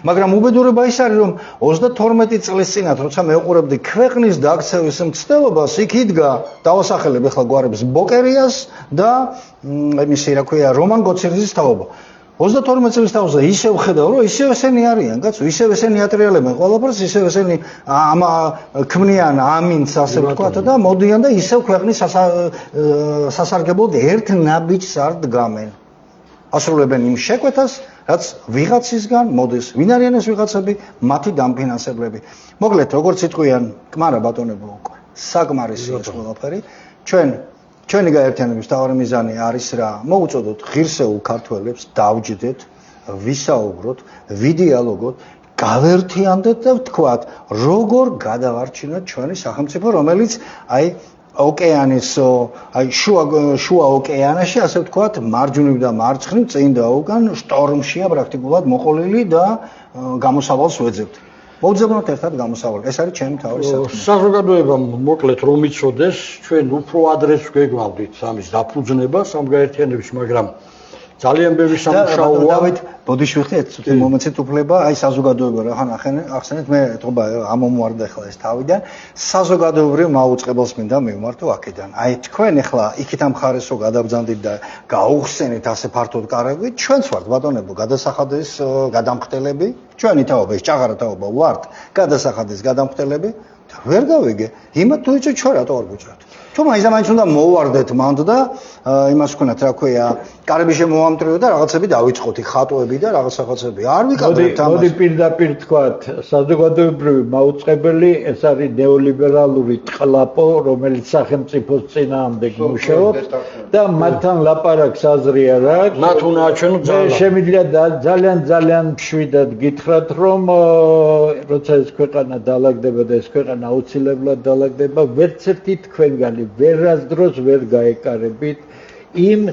მაგრამ უბედურება ის არის, რომ 32 წლის წინათ, როცა მე უყურებდი ქვეყნის დაქცევის მცდელობას, იქ იდგა დავასახელებ ახლა გვარებს ბოკერიას და იმისი რა ქვია რომან გოცირიძის თაობა. 32 წლის თავზე ისევ ხედავ, რომ ისევ ესენი არიან, კაცო, ისევ ესენი ატრიალებენ ყველაფერს, ისევ ესენი ქმნიან ამინს, ასე ვთქვათ და მოდიან და ისევ ქვეყნის სასარგებლოდ ერთ ნაბიჯს არ დგამენ. ასრულებენ იმ შეკვეთას, რაც ვიღაცისგან მოდის. ვინ არიან ეს ვიღაცები? მათი დამფინანსებლები. მოკლედ, როგორც იტყვიან, კმარა ბატონებო უკვე. საკმარისია ეს ყველაფერი. ჩვენი გაერთიანების მთავარი მიზანი არის რა? მოუწოდოთ ღირსეულ ქართველებს, დავჯდეთ, ვისაუბროთ, ვიდიალოგოთ, გავერთიანდეთ და ვთქვათ, როგორ გადავარჩინოთ ჩვენი სახელმწიფო, რომელიც აი ოკეანის, აი შუა ოკეანეში, ასე ვთქვათ, მარჯვნივ და მარცხნივ, წინ და უკან შტორმშია პრაქტიკულად მოყოლილი და გამოსავალს ვეძებთ. მოვძებნოთ ერთად გამოსავალი. ეს არის ჩემი თავი საქმე. საზოგადოებამ მოკლედ რომ იცოდეს, ჩვენ უფრო ადრეს გვეგვალდით ამის დაფუძნებას ამ გაერთიანების, მაგრამ ძალიან ბევრი სამუშაოა. დავით ბოდიშვილი ერთ წუთი მომენტით უფლება, აი საზოგადოება რა ახსენეთ, მე ეთყობა ამომვარდა ახლა ეს თავიდან, საზოგადოებრივ მაუწყებელს მინდა მივმართო აქედან. აი თქვენ ახლა იქით ამ ხარესო გადაბრძანდით და გაუხსენით ასე ფართოდ კარებით, ჩვენც ვართ ბატონებო გადასახადის გადამხდელები, ჩვენი თაობა ეს ჭაღარა თაობა ვართ გადასახადის გადამხდელები და ვერ გავიგე, იმათ თუ იცით ჩვენ რატო არ გვიჭრათ. თუ მაინც უნდა მოვარდეთ მანდ და იმას ვქონათ, რა ქვია, კარები შემოამტრიო და რაღაცები დავიწყოთ, ხატოები და რაღაცები. არ ვიკადრებთ ამას. მოდი პირდაპირ თქვათ, საზოგადოებრივი მაუწყებელი ეს არის ნეოლიბერალური ტყლაპო, რომელიც სახელმწიფოს წინააღმდეგ მუშაობს და მათთან ლაპარაკს აზრი არ აქვს. მათ უნდა აჩვენოთ ძალიან. შემიძლია ძალიან მშვიდად გითხრათ, რომ როცა ეს ქვეყანა დაალაგდება და ეს ქვეყანა აუცილებლად დაალაგდება, ვერც ერთი თქვენგანი ვერასდროს ვერ გაეკარებით იმ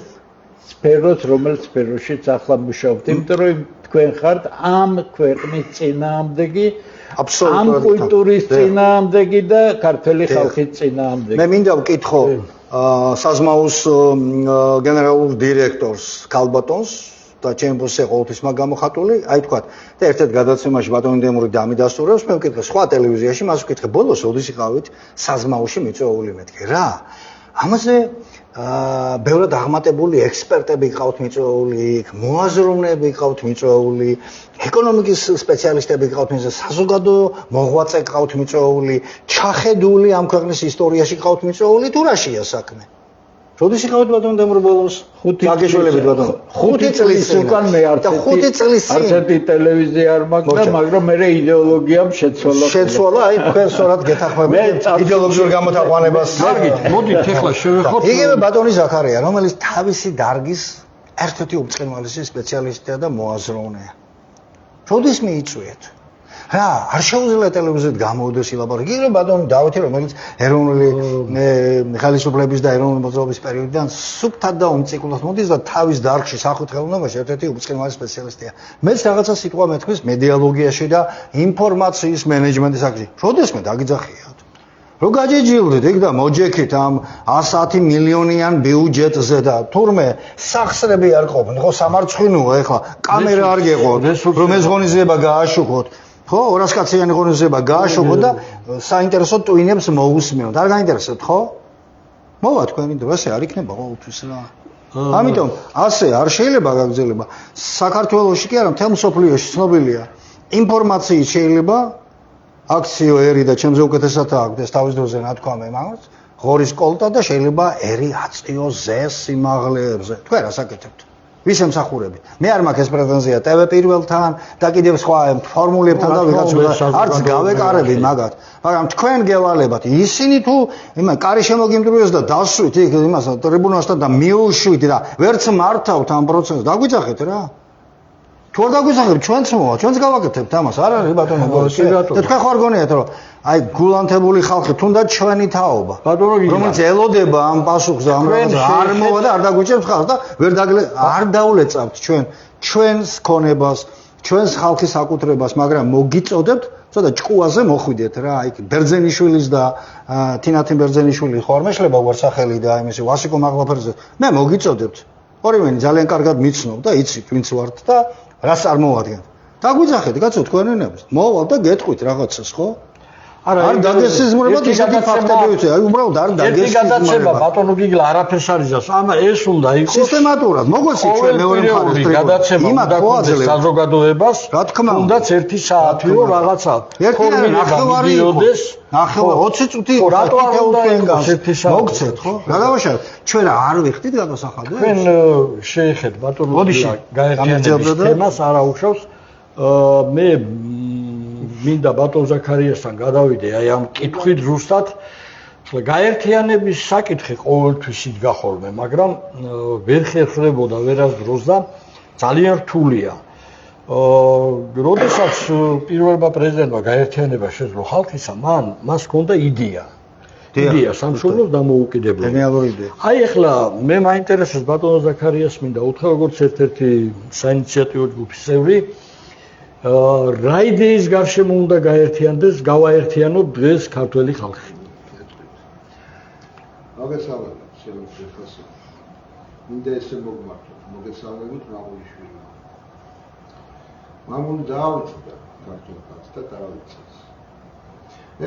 სფეროს, რომელიც სფეროშიც ახლა მუშაობთ, იმიტომ რომ თქვენ ხართ ამ ქვეყნის წინააღმდეგი, ამ კულტურის წინააღმდეგი და ქართული ხალხის წინააღმდეგი. მე მინდა ვკითხო საზმაუს გენერალურ დირექტორს ქალბატონს და ჩემ ბოსზე ყოველთვის მაგ გამოხატული, აი თქვა და ერთ-ერთ გადაცემაში ბატონი დემური დამიდასტურებს, მე ვკითხე სხვა ტელევიზიაში, მას ვკითხე ბოლოს ოდის იყავით საზმაუში მიწვეული მეთქე რა. ამაზე ბევრად აღმატებული ექსპერტები ყავთ მიწვეული, მოაზროვნეები ყავთ მიწვეული, ეკონომიკის სპეციალისტები ყავთ მიწვეული, საზოგადო მოღვაწე ყავთ მიწვეული, ჩახედული ამ ქვეყნის ისტორიაში ყავთ მიწვეული, თუ რაშია საქმე? როდის იყავით ბატონ დემურ ბოლოს? გაგეშველებით ბატონ. 5 წლის უკან მე არცერთი ტელევიზია არ მაქვს და მაგრამ მე იდეოლოგიამ შეცვალა. აი თქვენ სწორად გეთანხმებით იდეოლოგიურ გამოთაყვანებას. კარგით, მოდით ახლა შევეხოთ. იგივე ბატონი ზაქარია, რომელიც თავისი დარგის ერთ-ერთი უბრწყინვალესი სპეციალისტია და მოაზროვნეა. როდის მიიწვიეთ? რა, არ შეუძლია ტელევიზიით გამოვიდეს ილაპარაკი. იგივე ბატონი დავითი, რომელიც ეროვნული ხელისუფლების და ეროვნული მოძრაობის პერიოდიდან სუფთად და უმციკლად მოდის და თავის დარგში სახელმწიფოში ერთ-ერთი უბრწყინვალესი სპეციალისტია. მეც რაღაცა სიტყვა მეთქვის მედიალოგიაში და ინფორმაციის მენეჯმენტის საკითხში. როდეს მე დაგიძახიათ? რო გაჯეჯილდით იქ და მოჯექით ამ 110 მილიონიან ბიუჯეტზე და თურმე სახსრები არ ყოფილ, ხო სამარცხვინოა ეხლა, კამერა არ გეყოთ, რომ ეს ღონისძიება გააშუქოთ. ხო, 200 კაციანი ღონისძიება გააშუქოთ და საინტერესო ტვინებს მოусმენთ. არ გაინტერესებთ, ხო? მოვა თქვენი დრო, ასე არ იქნება ყოველთვის რა. ამიტომ ასე არ შეიძლება გაგრძელება. საქართველოში კი არა, მთელ მსოფლიოში ცნობილია. ინფორმაციით შეიძლება აქციო ერი და ჩემზე უკეთესად აქვს თავის დროზე ნათქვამი მაგას, ღორის კოლტა და შეიძლება ერი აწიო ზეს სიმაღლეებზე. თქვენ რა საკეთებთ? ვის ემსახურებით? მე არ მაქვს ეს პრეტენზია TV პირველთან და კიდევ სხვა ფორმულებთან და ვიღაცა არც გავეკარები მაგათ. მაგრამ თქვენ გევალებათ ისინი თუ კარი შემოგიმტვრიეს და დასვით იქ იმას ტრიბუნალსთან და მიუშვით და ვერც მართავთ ამ პროცესს. დაგვიძახეთ რა. თუ არ დაგვიძახებთ ჩვენც მოვა, ჩვენც გავაკეთებთ ამას. არ არის ბატონო ბოლოს. და თქვენ ხარ გონიათ რომ აი გულანთებული ხალხი თუნდაც ჩვენი თაობა. რომელიც ელოდება ამ პასუხს და ამ რაღაცა არ მოვა და არ დაგვიჭერს ხალხს და არ დაულეწავთ ჩვენს ქონებას, ჩვენს ხალხის აკუთრებას, მაგრამ მოგიწოდებთ ცოტა ჭკუაზე მოხვიდეთ რა. აი ბერძენიშვილის და თინათინ ბერძენიშვილის ხო არ მეშლება უარსახელი და იმისი ვასიკო მაღლაფერზე. მე მოგიწოდებთ. ორივენი ძალიან კარგად მიცნობ და იცით ვინც ვართ და რას არ მოვადგენთ. დაგვიძახეთ კაცო თქვენენებს. მოვალ და გეტყვით რაღაცას, ხო? არ დაგესიზმრებათ ისეთი ფაქტები ვიცი, აი უბრალოდ არ დაგესიზმრებათ. ერთი გადაცემა ბატონო გიგლა არაფერს არ იზავს. ეს უნდა იყოს სისტემატურად. მოგვეცი ჩვენ მეორე მხარეს გადაცემა უნდა გვაძლევს საზოგადოებას. თუნდაც 1 საათიო რაღაცა. ნახევარი იყოს. ნახევარი 20 წუთი რატო არ უნდა იყოს 1 საათი? მოგცეთ, ხო? რა დავაშავეთ? ჩვენ არ ვიხდით გადასახადებს. თქვენ შეეხეთ ბატონო გაერთიანების თემას არ აუშავს. მე მინდა ბატონ ზაქარიასთან გადავიდე აი ამ კითხვით ზუსტად. გაერთიანების საკითხი ყოველთვის იდგა ხოლმე, მაგრამ ვერ ხერხდებოდა ვერასდროს და ძალიან რთულია. როდესაც პირველმა პრეზიდენტმა გაერთიანება შეძლო ხალხისა, მას ჰქონდა იდეა სამშობლოს დამოუკიდებლობის. გენიალური იდეა. აი ახლა მე მაინტერესებს ბატონ ზაქარიას მინდა უთხრა როგორც ერთ-ერთი საინიციატივო ჯგუფის წევრი, რა იდეის გარშემო უნდა გაერთიანდეს, გავაერთიანოთ დღეს ქართველი ხალხი. მოგესალმებით, შემოგვიყვეთ ხასი. მინდა ესე მოგმართოთ, მოგესალმებით მამულიშვილმა. მამული დაავიწყდა ქართულ ხალხს და დაავიწყეს.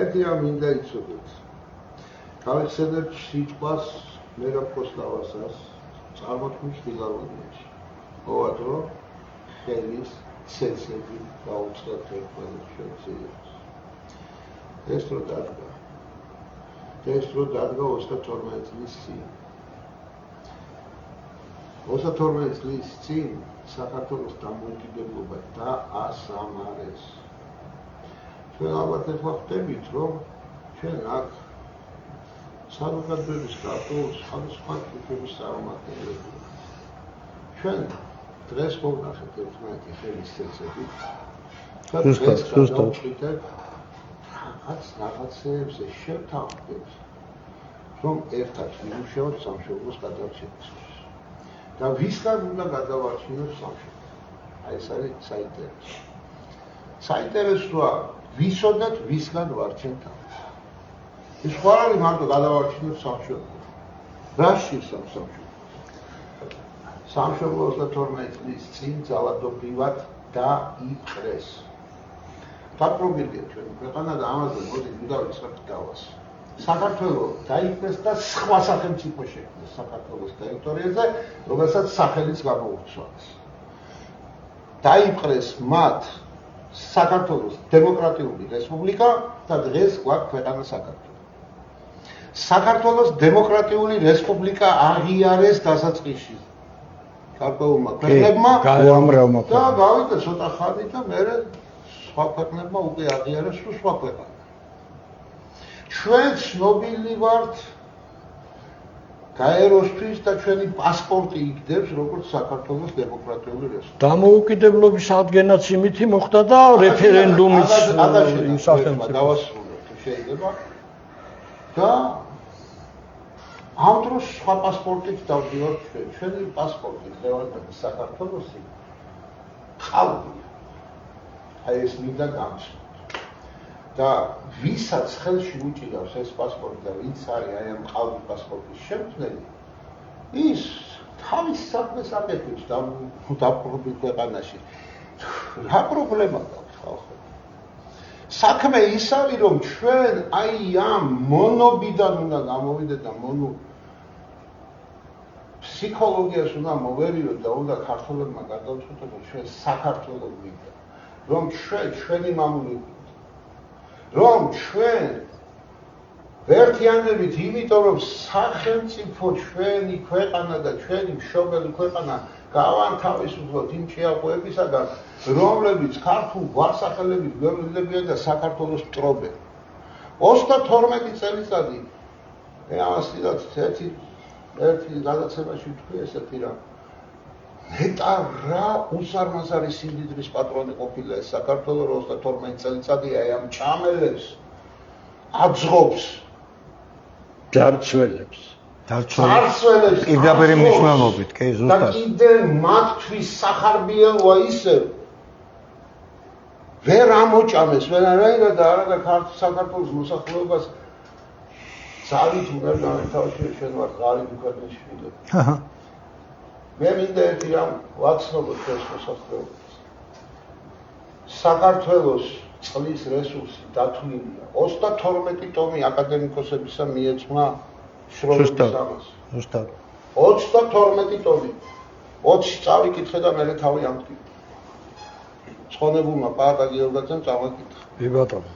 ერთი რამ მინდა იცოდეთ. გავიხსენებთ სიტყვას მერაფოსტავასას წარმოთქმის ფილარმონიაში. მოვა რომ ხელის ცეცები დაუწყოთ ერთმანეთს შევცილებს. ეს რო დადგა 32 წლის წინ. 32 წლის წინ საქართველოს დამოუკიდებლობა დაასამარეს. ჩვენ ალბათ ახლა ხვდებით, რომ ჩვენ აქ საზოგადოების გარკვეულ სხვადასხვა ჯგუფების წარმომადგენლებია. ჩვენ დღეს მოვნახეთ ერთმანეთი ხელის ცეცებით და დღეს გადავწყვიტეთ რაღაცებზე შევთანხმდეთ, რომ ერთად ვიმუშაოთ სამშობლოს გადარჩენისთვის. და ვისგან უნდა გადავარჩინოთ სამშობლო. აი ეს არის საინტერესო. საინტერესოა ვისოდეთ ვისგან ვარჩენთ ამას. ეს ხო არ არის მარტო გადავარჩინოთ სამშობლო. რა შევს ამ სამშობლო? სამშობლო 32 წლის წინ ძალადობრივად დაიპყრეს. დაპყრობილია ჩვენი ქვეყანა და ამაზე მოდით ვიდავიწყებთ დავას. საქართველოს დაიპყრეს და სხვა სახელმწიფო შექმნეს საქართველოს ტერიტორიაზე, რომელსაც სახელიც გამოუცვალეს. დაიპყრეს მათ საქართველოს დემოკრატიული რესპუბლიკა და დღეს გვაქვს ქვეყანა საქართველო. საქართველოს დემოკრატიული რესპუბლიკა აღიარეს დასაწყისში. გარკვეულმა ქვეყნებმა უამრავმა და გავიდა ცოტა ხანი და მერე სხვა ქვეყნებმა უკვე აღიარეს სხვა ქვეყანა. ჩვენ ცნობილი ვართ გაეროსთვის და ჩვენი პასპორტი იგდებს როგორც საქართველოს დემოკრატიული რესპუბლიკა. დამოუკიდებლობის ადგენაც იმითი მოხდა და რეფერენდუმიც დავასრულოთ შეიძლება და ამ დროს სხვა პასპორტით დავდივართ ჩვენი პასპორტი დღევანდელი საქართველოსი ყალბია. აი ეს მინდა გამჩნდეს. და ვისაც ხელში უჭირავს ეს პასპორტი და ვინც არის აი ამ ყალბი პასპორტის შემქმნელი, ის თავის საქმეს აკეთებს დაპყრობილ ქვეყანაში. რა პრობლემა გაქვს ხალხო? საქმე ის არის, რომ ჩვენ აი ამ მონობიდან უნდა გამოვიდეთ და ფსიქოლოგიას უნდა მოვერიოთ და უნდა ქართველებმა გადავწყვიტოთ, რომ ჩვენ საქართველოს გვინდა, რომ ჩვენი მამული რომ ჩვენ ვერთიანებით, იმიტომ რომ სახელმწიფო ჩვენი ქვეყანა და ჩვენი მშობელი ქვეყანა გავანთავისუფლოთ იმ ჭიაყოებისაგან, რომლებიც ქართულ გვარსახელებით გვევლიდებიან და საქართველოს მტრობენ. 32 წელიწადი მე ამას დიდად ერთი გადაცემაში ვთქვი ესეთი რამ. ნეტა რა უსარმაზარი სიმდიდრის პატრონი ყოფილა ეს საქართველოს 32 წელიწადი აი ამ ჭამელებს აძღობს ძარცველებს პირდაპირ მნიშვნელობით, კი, ზუსტად. და კიდე მათთვის სახარბიელოა ისევ ვერ ამოჭამეს ვერანაირად და არა და საქართველოს მოსახლეობას ძალით უნდა განთავისუფლოს ჩვენ ვართ ღარიბი ქვეყნის შვილები. მე მინდა ერთი რამ ვაცნობოთ ეს მოსახლეობას. საქართველოს წყლის რესურსი დათვლილია. 32 ტომი აკადემიკოსებისა მიეძღვნა შრომის ამას. ზუსტად. 32 ტომი. 20 წავიკითხე და მე თავი ამტკივე. ცხონებულმა პაატა გიორგაძემ წავაკითხა. კი ბატონო.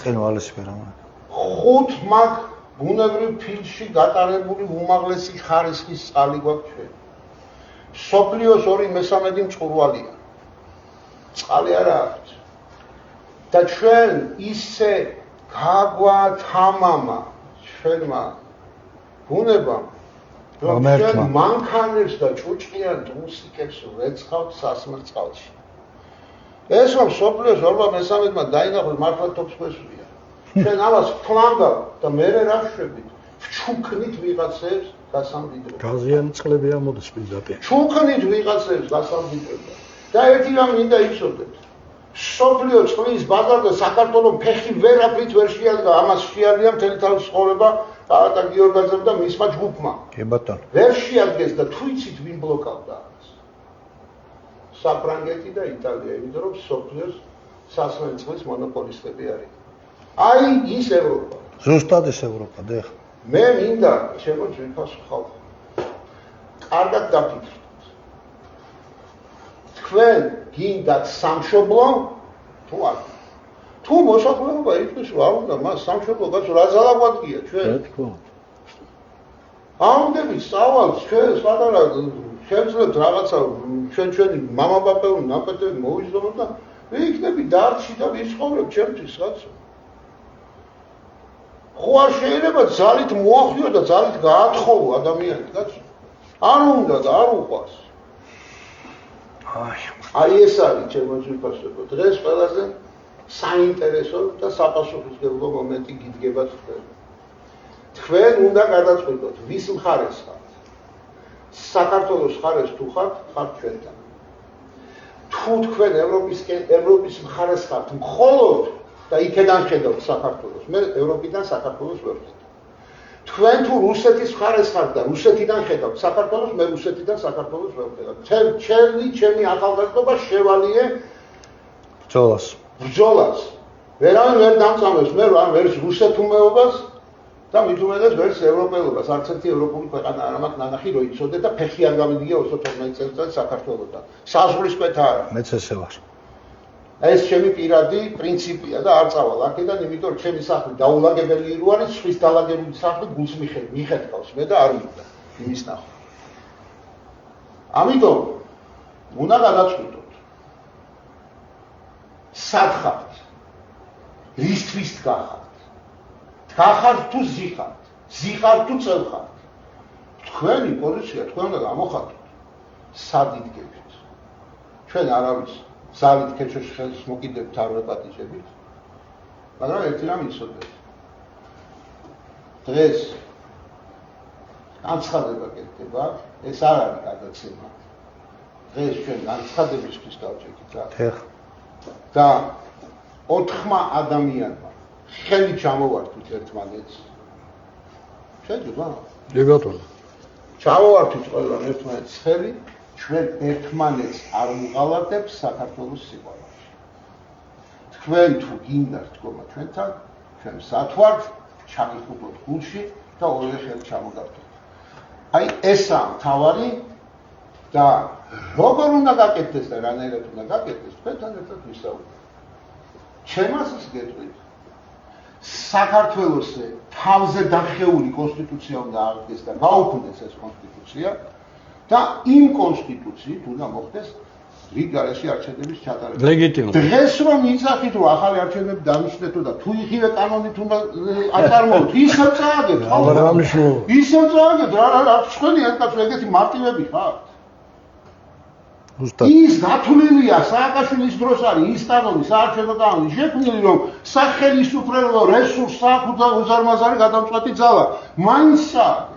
წინვალეს ვერამა. 5 მაგ ბუნებრივ ფილში გატარებული უმაღლესი ხარისხის წყალი გვაქვს ჩვენ. სოფლიოს 2/3 მწყურვალია. წყალი არ აქვს. და ჩვენ ისე გაგვათამამა ჩვენმა ბუნებამ, რომ ჩვენ მანქანებს და ჭუჭყიან მუსიკებს ვეცხავთ სასმელ წყალში. ეს რომ სოფლიოს 2/3-მა დაინახოს მართლა თოფსქვესვია. ჩვენ ამას ფლანგავ და მე რა შვებით ვჩუქნით ვიღაცებს გასამდიდრება. გაზიანი წყლები ამოდის პირდაპირ. ჩუქნით ვიღაცებს გასამდიდრება. და ერთი რამ მინდა იცოდეთ. სოფლიო წყლის ბაზარზე საქართველოს ფეხი ვერაფრით ვერ შეადგა, ამას შეადგა მთელი თავის ცხოვრება პაატა გიორგაძემ და მისმა ჯგუფმა. კი ბატონო. ვერ შეადგეს და თუ იცით ვინ ბლოკავდა ამას. საფრანგეთი და იტალია, იმიტომ რომ სოფლიოს სასმელი წყლის მონოპოლისტები არიან. აი ის ევროპა. ზუსტად ეს ევროპა, და ეხლა. მე მინდა ჩემო ძვირფასო ხალხო. კარგად დაფიქრდეთ. თქვენ გინდათ სამშობლო თუ არა? თუ მოსახლეობა იტყვის რომ არ უნდა მას სამშობლო გასულ რა ძალაგვადგია ჩვენ? რა თქმა უნდა. ამდები სწავალს ჩვენ პატარა შევძლებთ რაღაცა ჩვენი მამაპაპეუნ ნაპეტები მოვიზდომოთ და ვიქნები დარჩი და ვიცხოვრებ ჩემთვის კაცო. ხო არ შეიძლება ძალით მოახვიო და ძალით გაათხოვო ადამიანი კაცო. არ უნდა და არ უყვარს. აი ეს არის ჩემო ძვირფასო. დღეს ყველაზე საინტერესო და საპასუხისმგებლო მომენტი გიდგება თქვენ. თქვენ უნდა გადაწყვიტოთ ვის მხარეს ხართ. საქართველოს ხარეს თუ ხართ ჩვენთან. თუ თქვენ ევროპის მხარეს ხართ მხოლოდ და იქედან ხედავთ საქართველოს, მე ევროპიდან საქართველოს ვერ ვხედავ. თქვენ თუ რუსეთის მხარეს ხართ და რუსეთიდან ხედავთ საქართველოს, მე რუსეთიდან საქართველოს ვერ ვხედავ. ჩემი ახალგაზრდობა შევალიე ბრძოლას. ვერავინ ვერ დამწამებს მე ვერ რუსეთუმეობას და მით უმეტეს ვერც ევროპელობას, არც ერთი ევროპული ქვეყანა არ მაქვს ნანახი რომ იცოდე და ფეხი არ გამიდია 2012 წელს საქართველოსთან. საზღვრის კვეთა არა. მეც ესე ვარ. ეს ჩემი პირადი პრინციპია და არ წავალ აქედან, იმიტომ რომ ჩემი სახლი დაულაგებელი რო არის, სხვის დაალაგებული სახლი გულს მიხედავს მე და არ მინდა იმის ნახვა. ამიტომ უნდა გადაწყვიტოთ. სად ხართ? რისთვის დგახართ? დგახართ თუ ზიხართ? ზიხართ თუ წელხართ? თქვენი პოზიცია თქვენ უნდა გამოხატოთ. სად იდგებით? ჩვენ არავის ზავით ქეჩოში ხელს მოკიდებთ არ ვეპატიჟებით. მაგრამ ერთი რამ იცოდეთ. დღეს განცხადება კეთდება, ეს არ არის გადაცემა. დღეს ჩვენ განცხადებისთვის დავჭერთ რა. და 4 ადამიანმა ხელი ჩამოვართვით ერთმანეთს. შეიძლება? ბატონო. ჩამოვართვით ყველამ ერთმანეთს ხელი, ჩვენ ერთმანეთს არ ვუღალატებთ საქართველოს სიყვარულში. თქვენ თუ გინდათ დგომა ჩვენთან, ჩვენ სათვართ, ჩაგიხუტოთ გულში და ორივე ხელი ჩამოგართვით. აი ესაა მთავარი და როგორ უნდა გაკეთდეს და რანაირად უნდა გაკეთდეს, თქვენთან ერთად ვისაუბრებთ. ჩემას ის გეტყვით. საქართველოს თავზე დახეული კონსტიტუცია უნდა აღდგეს და გაუქმდეს ეს კონსტიტუცია და იმ კონსტიტუციით უნდა მოხდეს რიგ გარეშე არჩევნების ჩატარება. ლეგიტიმური. დღეს რომ იცახით რომ ახალი არჩევნები დამიშნეთო და თუ იხივე კანონით უნდა აწარმოოთ, ისევ წააგეთ. რა მნიშვნელობა? ისევ წააგეთ, რა თქვენი ერთად ეგეთი მარტივები ხართ. ის გათვლილია სააკაშვილის დროს არის ის კანონი, საარჩევნო კანონი შექმნილი, რომ სახელმწიფო რესურსს აქვს უზარმაზარი გადამწყვეტი ძალა. მაინც სააგეთ.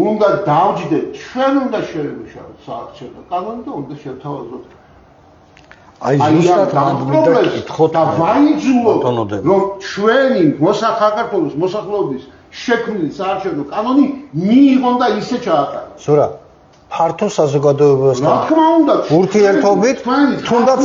უნდა დავჯდეთ, ჩვენ უნდა შევიმუშავოთ საარჩევნო კანონი და უნდა შევთავაზოთ. აი ზუსტად მინდა გითხოთ და ვაიძულოთ, რომ ჩვენი საქართველოს მოსახლეობის შექმნილი საარჩევნო კანონი მიიღონ და ისე ჩაატარონ. სურა ფართო საზოგადოებასთან რა თქმა უნდა ურთიერთობით თუნდაც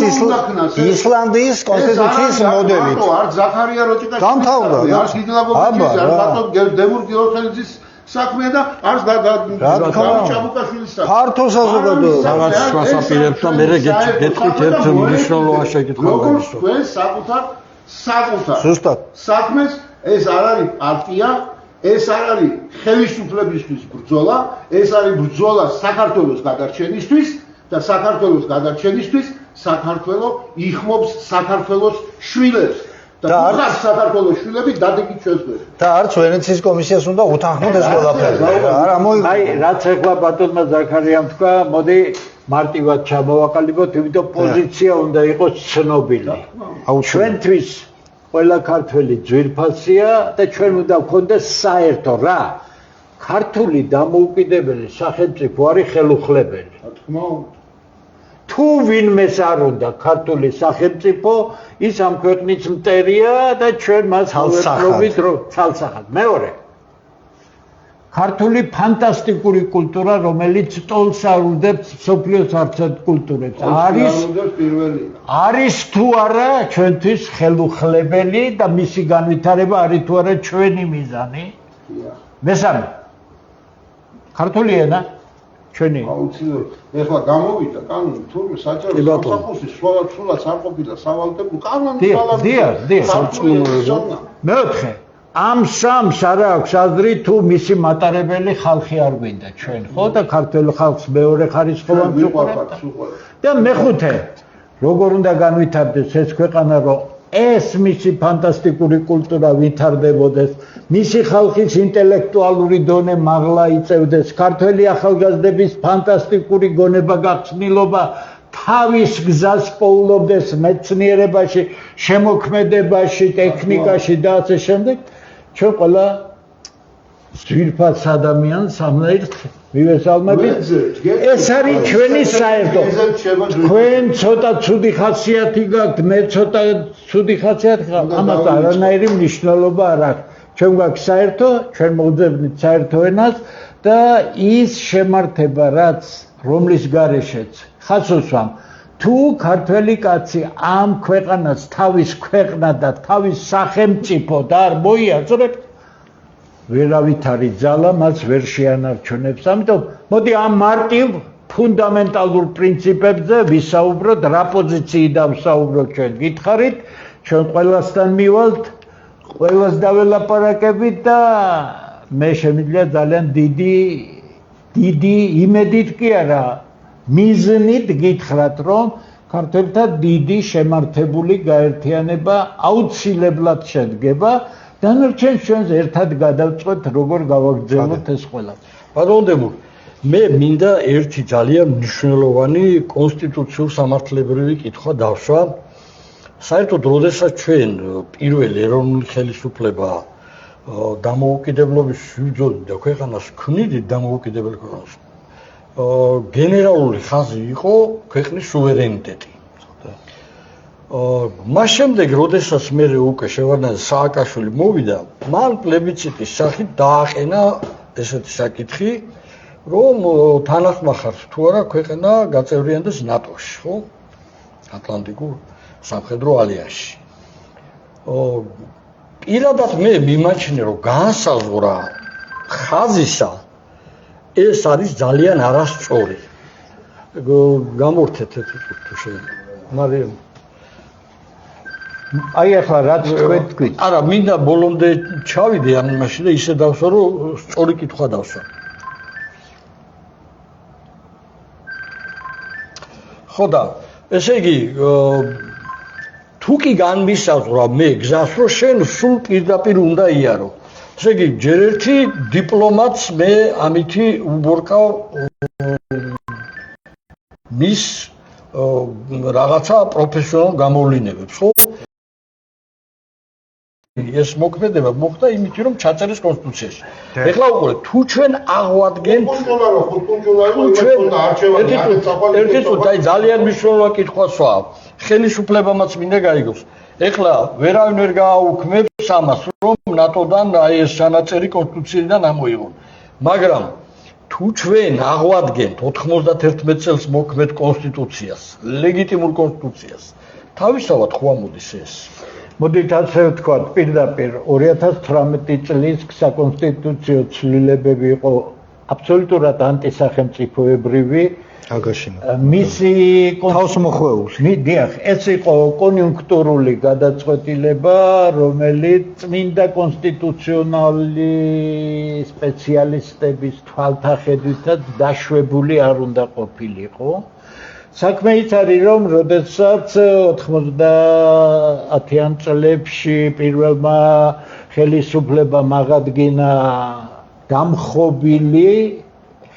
ისლანდიის კონსტიტუციის მოდელით არ ზაქარია როჭიკაშვილის დამთავრდა არ გიგლაბობიძის არ ბატონ დემურ გილოხელიძის საქმეა და არ ჩაბუკაშვილის საქმეა ფართო საზოგადოება რაღაც სხვას აპირებს და მე გეტყვით ერთ მნიშვნელოვან შეკითხვას როგორც თქვენ საკუთარ ზუსტად საქმეს ეს არ არის პარტია ეს არ არის ხელისუფლებისთვის ბრძოლა, ეს არის ბრძოლა საქართველოს გადარჩენისთვის და საქართველოს გადარჩენისთვის საქართველო იხმობს საქართველოს შვილებს და არც საქართველოს შვილები დადეგით ჩვენს გვერდით. და არც ვენეციის კომისიას უნდა უთანხმოთ ეს ყველაფერი. არა მოიგო. აი რაც ახლა ბატონმა ზაქარიამ თქვა, მოდი მარტივად ჩამოვაყალიბოთ, იმიტომ პოზიცია უნდა იყოს ცნობილი. ჩვენთვის ყველა ქართველი ძვირფასია და ჩვენ უნდა გქონდეს საერთო რა. ქართული დამოუკიდებელი სახელმწიფო არის ხელუხლებელი. თუ ვინმეს არ უნდა ქართული სახელმწიფო, ის ამ ქვეყნის მტერია და ჩვენ მას ვერწმობით რომ ცალსახად. მეორე ქართული ფანტასტიკური კულტურა, რომელიც ტოლს არ უდებს სოფლიოს არცერთ კულტურებს. არის თუ არა ჩვენთვის ხელუხლებელი და მისი განვითარება არის თუ არა ჩვენი მიზანი? მესამე ქართული ენა ჩვენი. აუცილებლად. ეხლა გამოვიდა კანონი, თურმე საჯარო სამსახურში სულად არ ყოფილა სავალდებულო კანონი სარწმუნოება. მეოთხე ამ სამს არ აქვს აზრი თუ მისი მატარებელი ხალხი არ გვინდა ჩვენ, ხო და ქართული ხალხს მეორე ხარისხოვან ვუყურებთ. და მეხუთე, როგორ უნდა განვითარდეს ეს ქვეყანა, რომ ეს მისი ფანტასტიკური კულტურა ვითარდებოდეს, მისი ხალხის ინტელექტუალური დონე მაღლა იწევდეს, ქართველი ახალგაზრდების ფანტასტიკური გონება გახსნილობა თავის გზას პოულობდეს მეცნიერებაში, შემოქმედებაში, ტექნიკაში და ასე შემდეგ. ჩვენ ყველა ძვირფას ადამიანს ამნაირ მივესალმებით. ეს არის ჩვენი საერთო. თქვენ ცოტა ცუდი ხასიათი გაქვთ, მე ცოტა ცუდი ხასიათი გაქვთ, ამას არანაირი მნიშვნელობა არ აქვს. ჩვენ გვაქვს საერთო, ჩვენ მოვძებნით საერთო ენას და ის შემართება, რაც რომლის გარეშეც ხასოსვამ თუ ქართველი კაცი ამ ქვეყანას თავის ქვეყნა და თავის სახელმწიფოდ არ მოიაზრებს, ვერავით არის ძალა მას ვერ შეანარჩუნებს. ამიტომ მოდი ამ მარტივ ფუნდამენტალურ პრინციპებზე ვისაუბროთ, რა პოზიციიდან ვსაუბროთ ჩვენ გითხარით, ჩვენ ყველასთან მივალთ, ყველას დაველაპარაკებით და მე შემიძლია ძალიან დიდი იმედით კი არა, მიზნით გითხრათ, რომ ქართველთა დიდი შემართებული გაერთიანება აუცილებლად შედგება. დანარჩენ ჩვენს ერთად გადავწყვეტ, როგორ გავაგრძელოთ ეს ყველა. ბატონო, მე მინდა ერთი ძალიან მნიშვნელოვანი კონსტიტუციურ სამართლებრივი კითხვა დავსვა. საერთოდ, როდესაც ჩვენ პირველი ეროვნული ხელისუფლება დამოუკიდებლობის ბრძოლით და ქვეყანას ქმნიდით დამოუკიდებელ ქვეყანას, გენერალური ხაზი იყო ქვეყნის სუვერენიტეტი. მას შემდეგ, როდესაც მე უკვე შევარდნაძე სააკაშვილი მოვიდა, მან პლებიციტის სახით დააყენა ესეთი საკითხი, რომ თანახმახართ თუ არა ქვეყანა გაწევრიანდეს ნატოში, ხო? ატლანტიკურ სამხედრო ალიანსში. პირადად მე მიმაჩნე, რომ განსაზღვრა ხაზისა ეს არის ძალიან არასწორი. გამორთეთ თუ შეიძლება. მაგრამ აი ახლა რაც თქვენ თქვით. არა, მინდა ბოლომდე ჩავიდე ამ იმაში და ისე დავსვა, რომ სწორი კითხვა დავსვა. ხო და ესე იგი თუ კი განმისაზღვრა მე გზას, რომ შენ სულ პირდაპირ უნდა იარო. ესე იგი ჯერ ერთი დიპლომატს მე ამითი უბორკავ მის რაღაცა პროფესიონალ გამოვლინებებს, ხო? ეს მოქმედება მოხდა იმით, რომ ჩაწერეს კონსტიტუციაში. ეხლა უყურეთ, თუ ჩვენ აღვადგენთ ერთი წუთი, აი ძალიან მნიშვნელოვანი კითხვა სვაა. ხელისუფლებამაც მინდა გაიგოს. ეხლა ვერავინ ვერ გააუქმებს ამას, რომ ნატოდან აი ეს ჩანაწერი კონსტიტუციიდან ამოიღონ. მაგრამ თუ ჩვენ აღვადგენთ 91 წელს მოქმედ კონსტიტუციას, ლეგიტიმურ კონსტიტუციას, თავისთავად ხო ამოდის ეს? მოდით ასე ვთქვათ, პირდაპირ 2018 წლის საკონსტიტუციო ცვლილებები იყო აბსოლუტურად ანტისახელმწიფოებრივი. აგაშინა. მისი თავს მოხვეულს. დიახ, ეს იყო კონიუნქტურული გადაწყვეტილება, რომელიც წმინდა კონსტიტუციონალი სპეციალისტების თვალთახედვითაც დაშვებული არ უნდა ყოფილიყო. საქმე ის არის, რომ როდესაც 90-იან წლებში პირველმა ხელისუფლებამ აღადგინა დამხობილი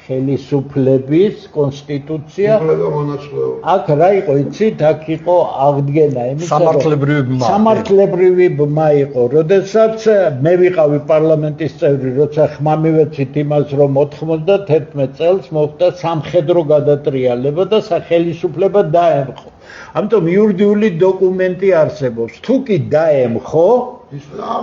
ხელისუფლების კონსტიტუცია. აქ რა იყო, იცით, აქ იყო აღდგენა იმისა, სამართლებრივი ბმა იყო. როდესაც მე ვიყავი პარლამენტის წევრი, როცა ხმა მივეცით იმას, რომ 91 წელს მოხდა სამხედრო გადატრიალება და სახელისუფლება დაემხო. ამიტომ იურიდიული დოკუმენტი არსებობს. თუ კი დაემხო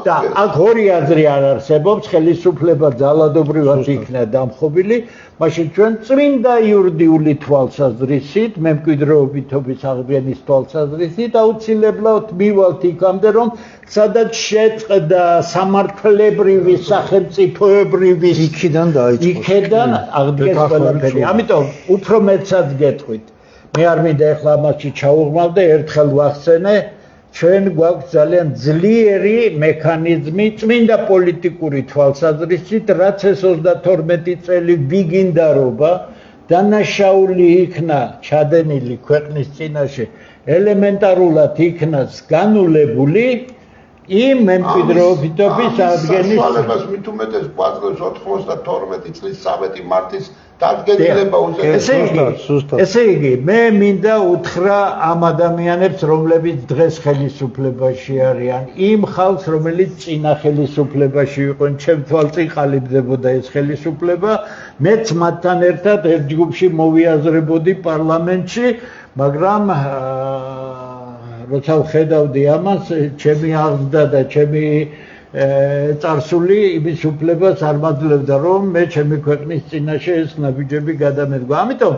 და აქ ორი აზრი არ არსებობს, ხელისუფლება ძალადობრივად იქნა დამხობილი, მაშინ ჩვენ წმინდა იურიდიული თვალსაზრისით, მემკვიდრეობითობის აღდგენის თვალსაზრისით აუცილებლად მივალთ იქამდე, რომ სადაც შეწყდა სამართლებრივი სახელმწიფოებრივი იქიდან დაიწყო. იქიდან აღდგეს ყველაფერი. ამიტომ უფრო მეცად გეტყვით. მე არ მინდა ახლა ამაში ჩაუღმავდე, ერთხელ ვახსენე, ჩვენ გვაქვს ძალიან ძლიერი მექანიზმი წმინდა პოლიტიკური თვალსაზრისით, რაც ეს 32 წელი ვიგინდარობა დანაშაული იქნა ჩადენილი ქვეყნის წინაშე, ელემენტარულად იქნა განულებული იმ მემკვიდრეობითობის აღდგენის საშუალებას მით უმეტეს გვაძლევს 92 წლის 13 მარტის დადგენილება ზუსტად. ესე იგი, მე მინდა უთხრა ამ ადამიანებს, რომლებიც დღეს ხელისუფლებაში არიან, იმ ხალხს, რომელიც წინა ხელისუფლებაში იყვნენ, ჩემ თვალწინ ყალიბდებოდა ეს ხელისუფლება, მეც მათთან ერთად ერთ ჯგუფში მოვიაზრებოდი პარლამენტში, მაგრამ როცა ვხედავდი ამას, ჩემი აღზრდა და ჩემი წარსული იმის უფლებას არ მაძლევდა, რომ მე ჩემი ქვეყნის წინაშე ეს ნაბიჯები გადამედგა. ამიტომ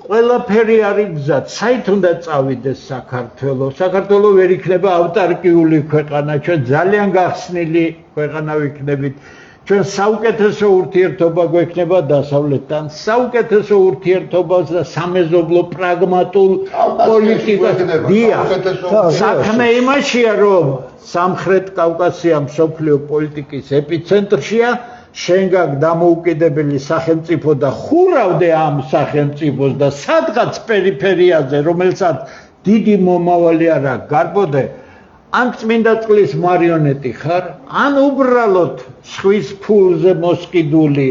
ყველაფერი არის გზა, საით უნდა წავიდეს საქართველო. საქართველო ვერ იქნება ავტარკიული ქვეყანა, ჩვენ ძალიან გახსნილი ქვეყანა ვიქნებით. ჩვენ საუკეთესო ურთიერთობა გვექნება დასავლეთთან, საუკეთესო ურთიერთობას და სამეზობლო პრაგმატულ პოლიტიკას. საქმე იმაშია, რომ სამხრეთ კავკასია მსოფლიო პოლიტიკის ეპიცენტრშია, შენ გაქვს დამოუკიდებელი სახელმწიფო და ხურავდე ამ სახელმწიფოს და სადღაც პერიფერიაზე, რომელსაც დიდი მომავალი არ აქვს, გარბოდე, ან წმინდა წყლის მარიონეტი ხარ, ან უბრალოდ სხვის ფულზე მოსყიდული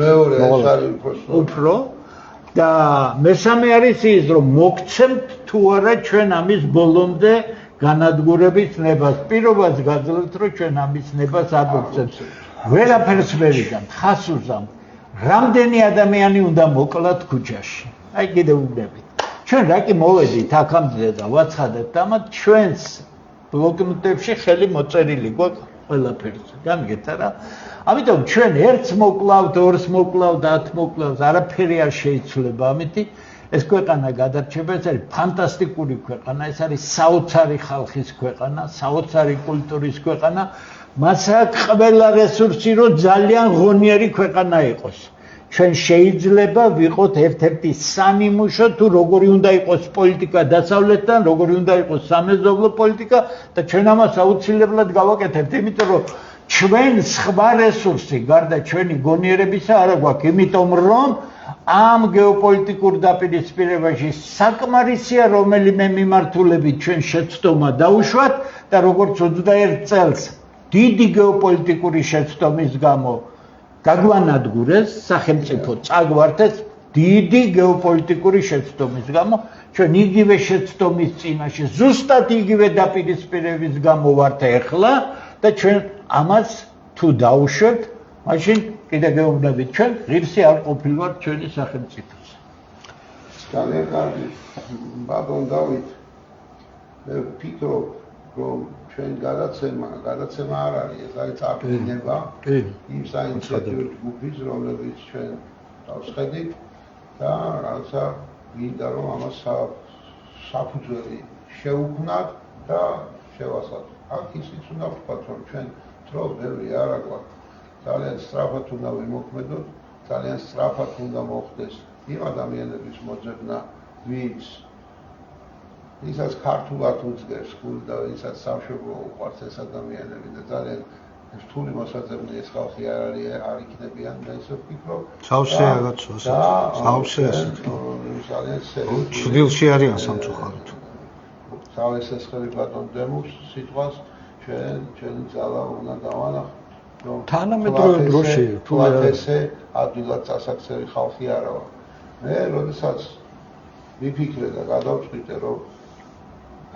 მეორე ეს არის უფრო და მესამე არის ის, რომ მოგცემთ თუ არა ჩვენ ამის ბოლომდე განადგურების ნებას. პირობას გაძლევთ, რომ ჩვენ ამის ნებას არ მოგცემთ. ვერაფერს ვერ იგამთ, ხას უზამთ. რამდენი ადამიანი უნდა მოკლათ ქუჩაში? აი კიდევ ვიგდებით. ჩვენ რა კი მოვედით აქამდე და ვაცხადებთ ამათ ჩვენს ბლოკნოტებში ხელი მოწერილი გვაქვს ყველაფერზე. გამიგეთ არა? ამიტომ ჩვენ ერთს მოკლავთ, ორს მოკლავთ, 10 მოკლავთ, არაფერი არ შეიცვლება ამითი. ეს ქვეყანა გადარჩება, ეს არის ფანტასტიკური ქვეყანა, ეს არის საოცარი ხალხის ქვეყანა, საოცარი კულტურის ქვეყანა. მას აქვს ყველა რესურსი, რომ ძალიან ღონიერი ქვეყანა იყოს. ჩვენ შეიძლება ვიყოთ ერთ-ერთი სანიმუშო თუ როგორი უნდა იყოს პოლიტიკა დასავლეთთან, როგორი უნდა იყოს სამეზობლო პოლიტიკა და ჩვენ ამას აუცილებლად გავაკეთებთ, იმიტომ რომ ჩვენ სხვა რესურსი გარდა ჩვენი გონიერებისა არ გვაქვს, იმიტომ რომ ამ გეოპოლიტიკურ დაპირისპირებაში საკმარისია რომელიმე მიმართულებით ჩვენ შეცდომა დაუშვათ და როგორც 21 წელს დიდი გეოპოლიტიკური შეცდომის გამო გაგვანადგურეს სახელმწიფო წაგვართეს დიდი გეოპოლიტიკური შეცდომის გამო ჩვენ იგივე შეცდომის წინაშე ზუსტად იგივე დაპირისპირების გამო ვართ ახლა და ჩვენ ამას თუ დაუშვებთ მაშინ კიდე გეუბნებით ჩვენ ღირსი არ ყოფილვართ ჩვენი სახელმწიფოს. ძალიან კარგი. ბატონ დავით, მე ვფიქრობ, რომ ჩვენ გადაცემა არ არის, ეს არის წარდგენება იმ საინიციატივო ჯგუფის, რომლებიც ჩვენ დავსხედით და რაღაცა მინდა რომ ამას საფუძველი შევუქმნათ და შევასწავლოთ. აქ ისიც უნდა ვთქვათ, რომ ჩვენ დრო ბევრი არ აქვს. ძალიან სწრაფად უნდა ვიმოქმედოთ, ძალიან სწრაფად უნდა მოხდეს იმ ადამიანების მოძებნა, ვისაც ქართულად უძგერს გული და ვისაც სამშობლო უყვარს ეს ადამიანები და ძალიან რთული მოსაძებნი ეს ხალხი არ იქნებიან და ისე ვფიქრობ. სავსეა რაღაცა. სავსეა. ძალიან ჩრდილში არიან სამწუხაროდ. თავისესხელი ბატონ დემუს სიტყვას ჩვენი ძალა უნდა დავანახოთ. თანამედროვე დროში თუ ესე ადვილად წასაქცევი ხალხი არა ვარ. მე როდესაც ვიფიქრე და გადავწყვიტე რომ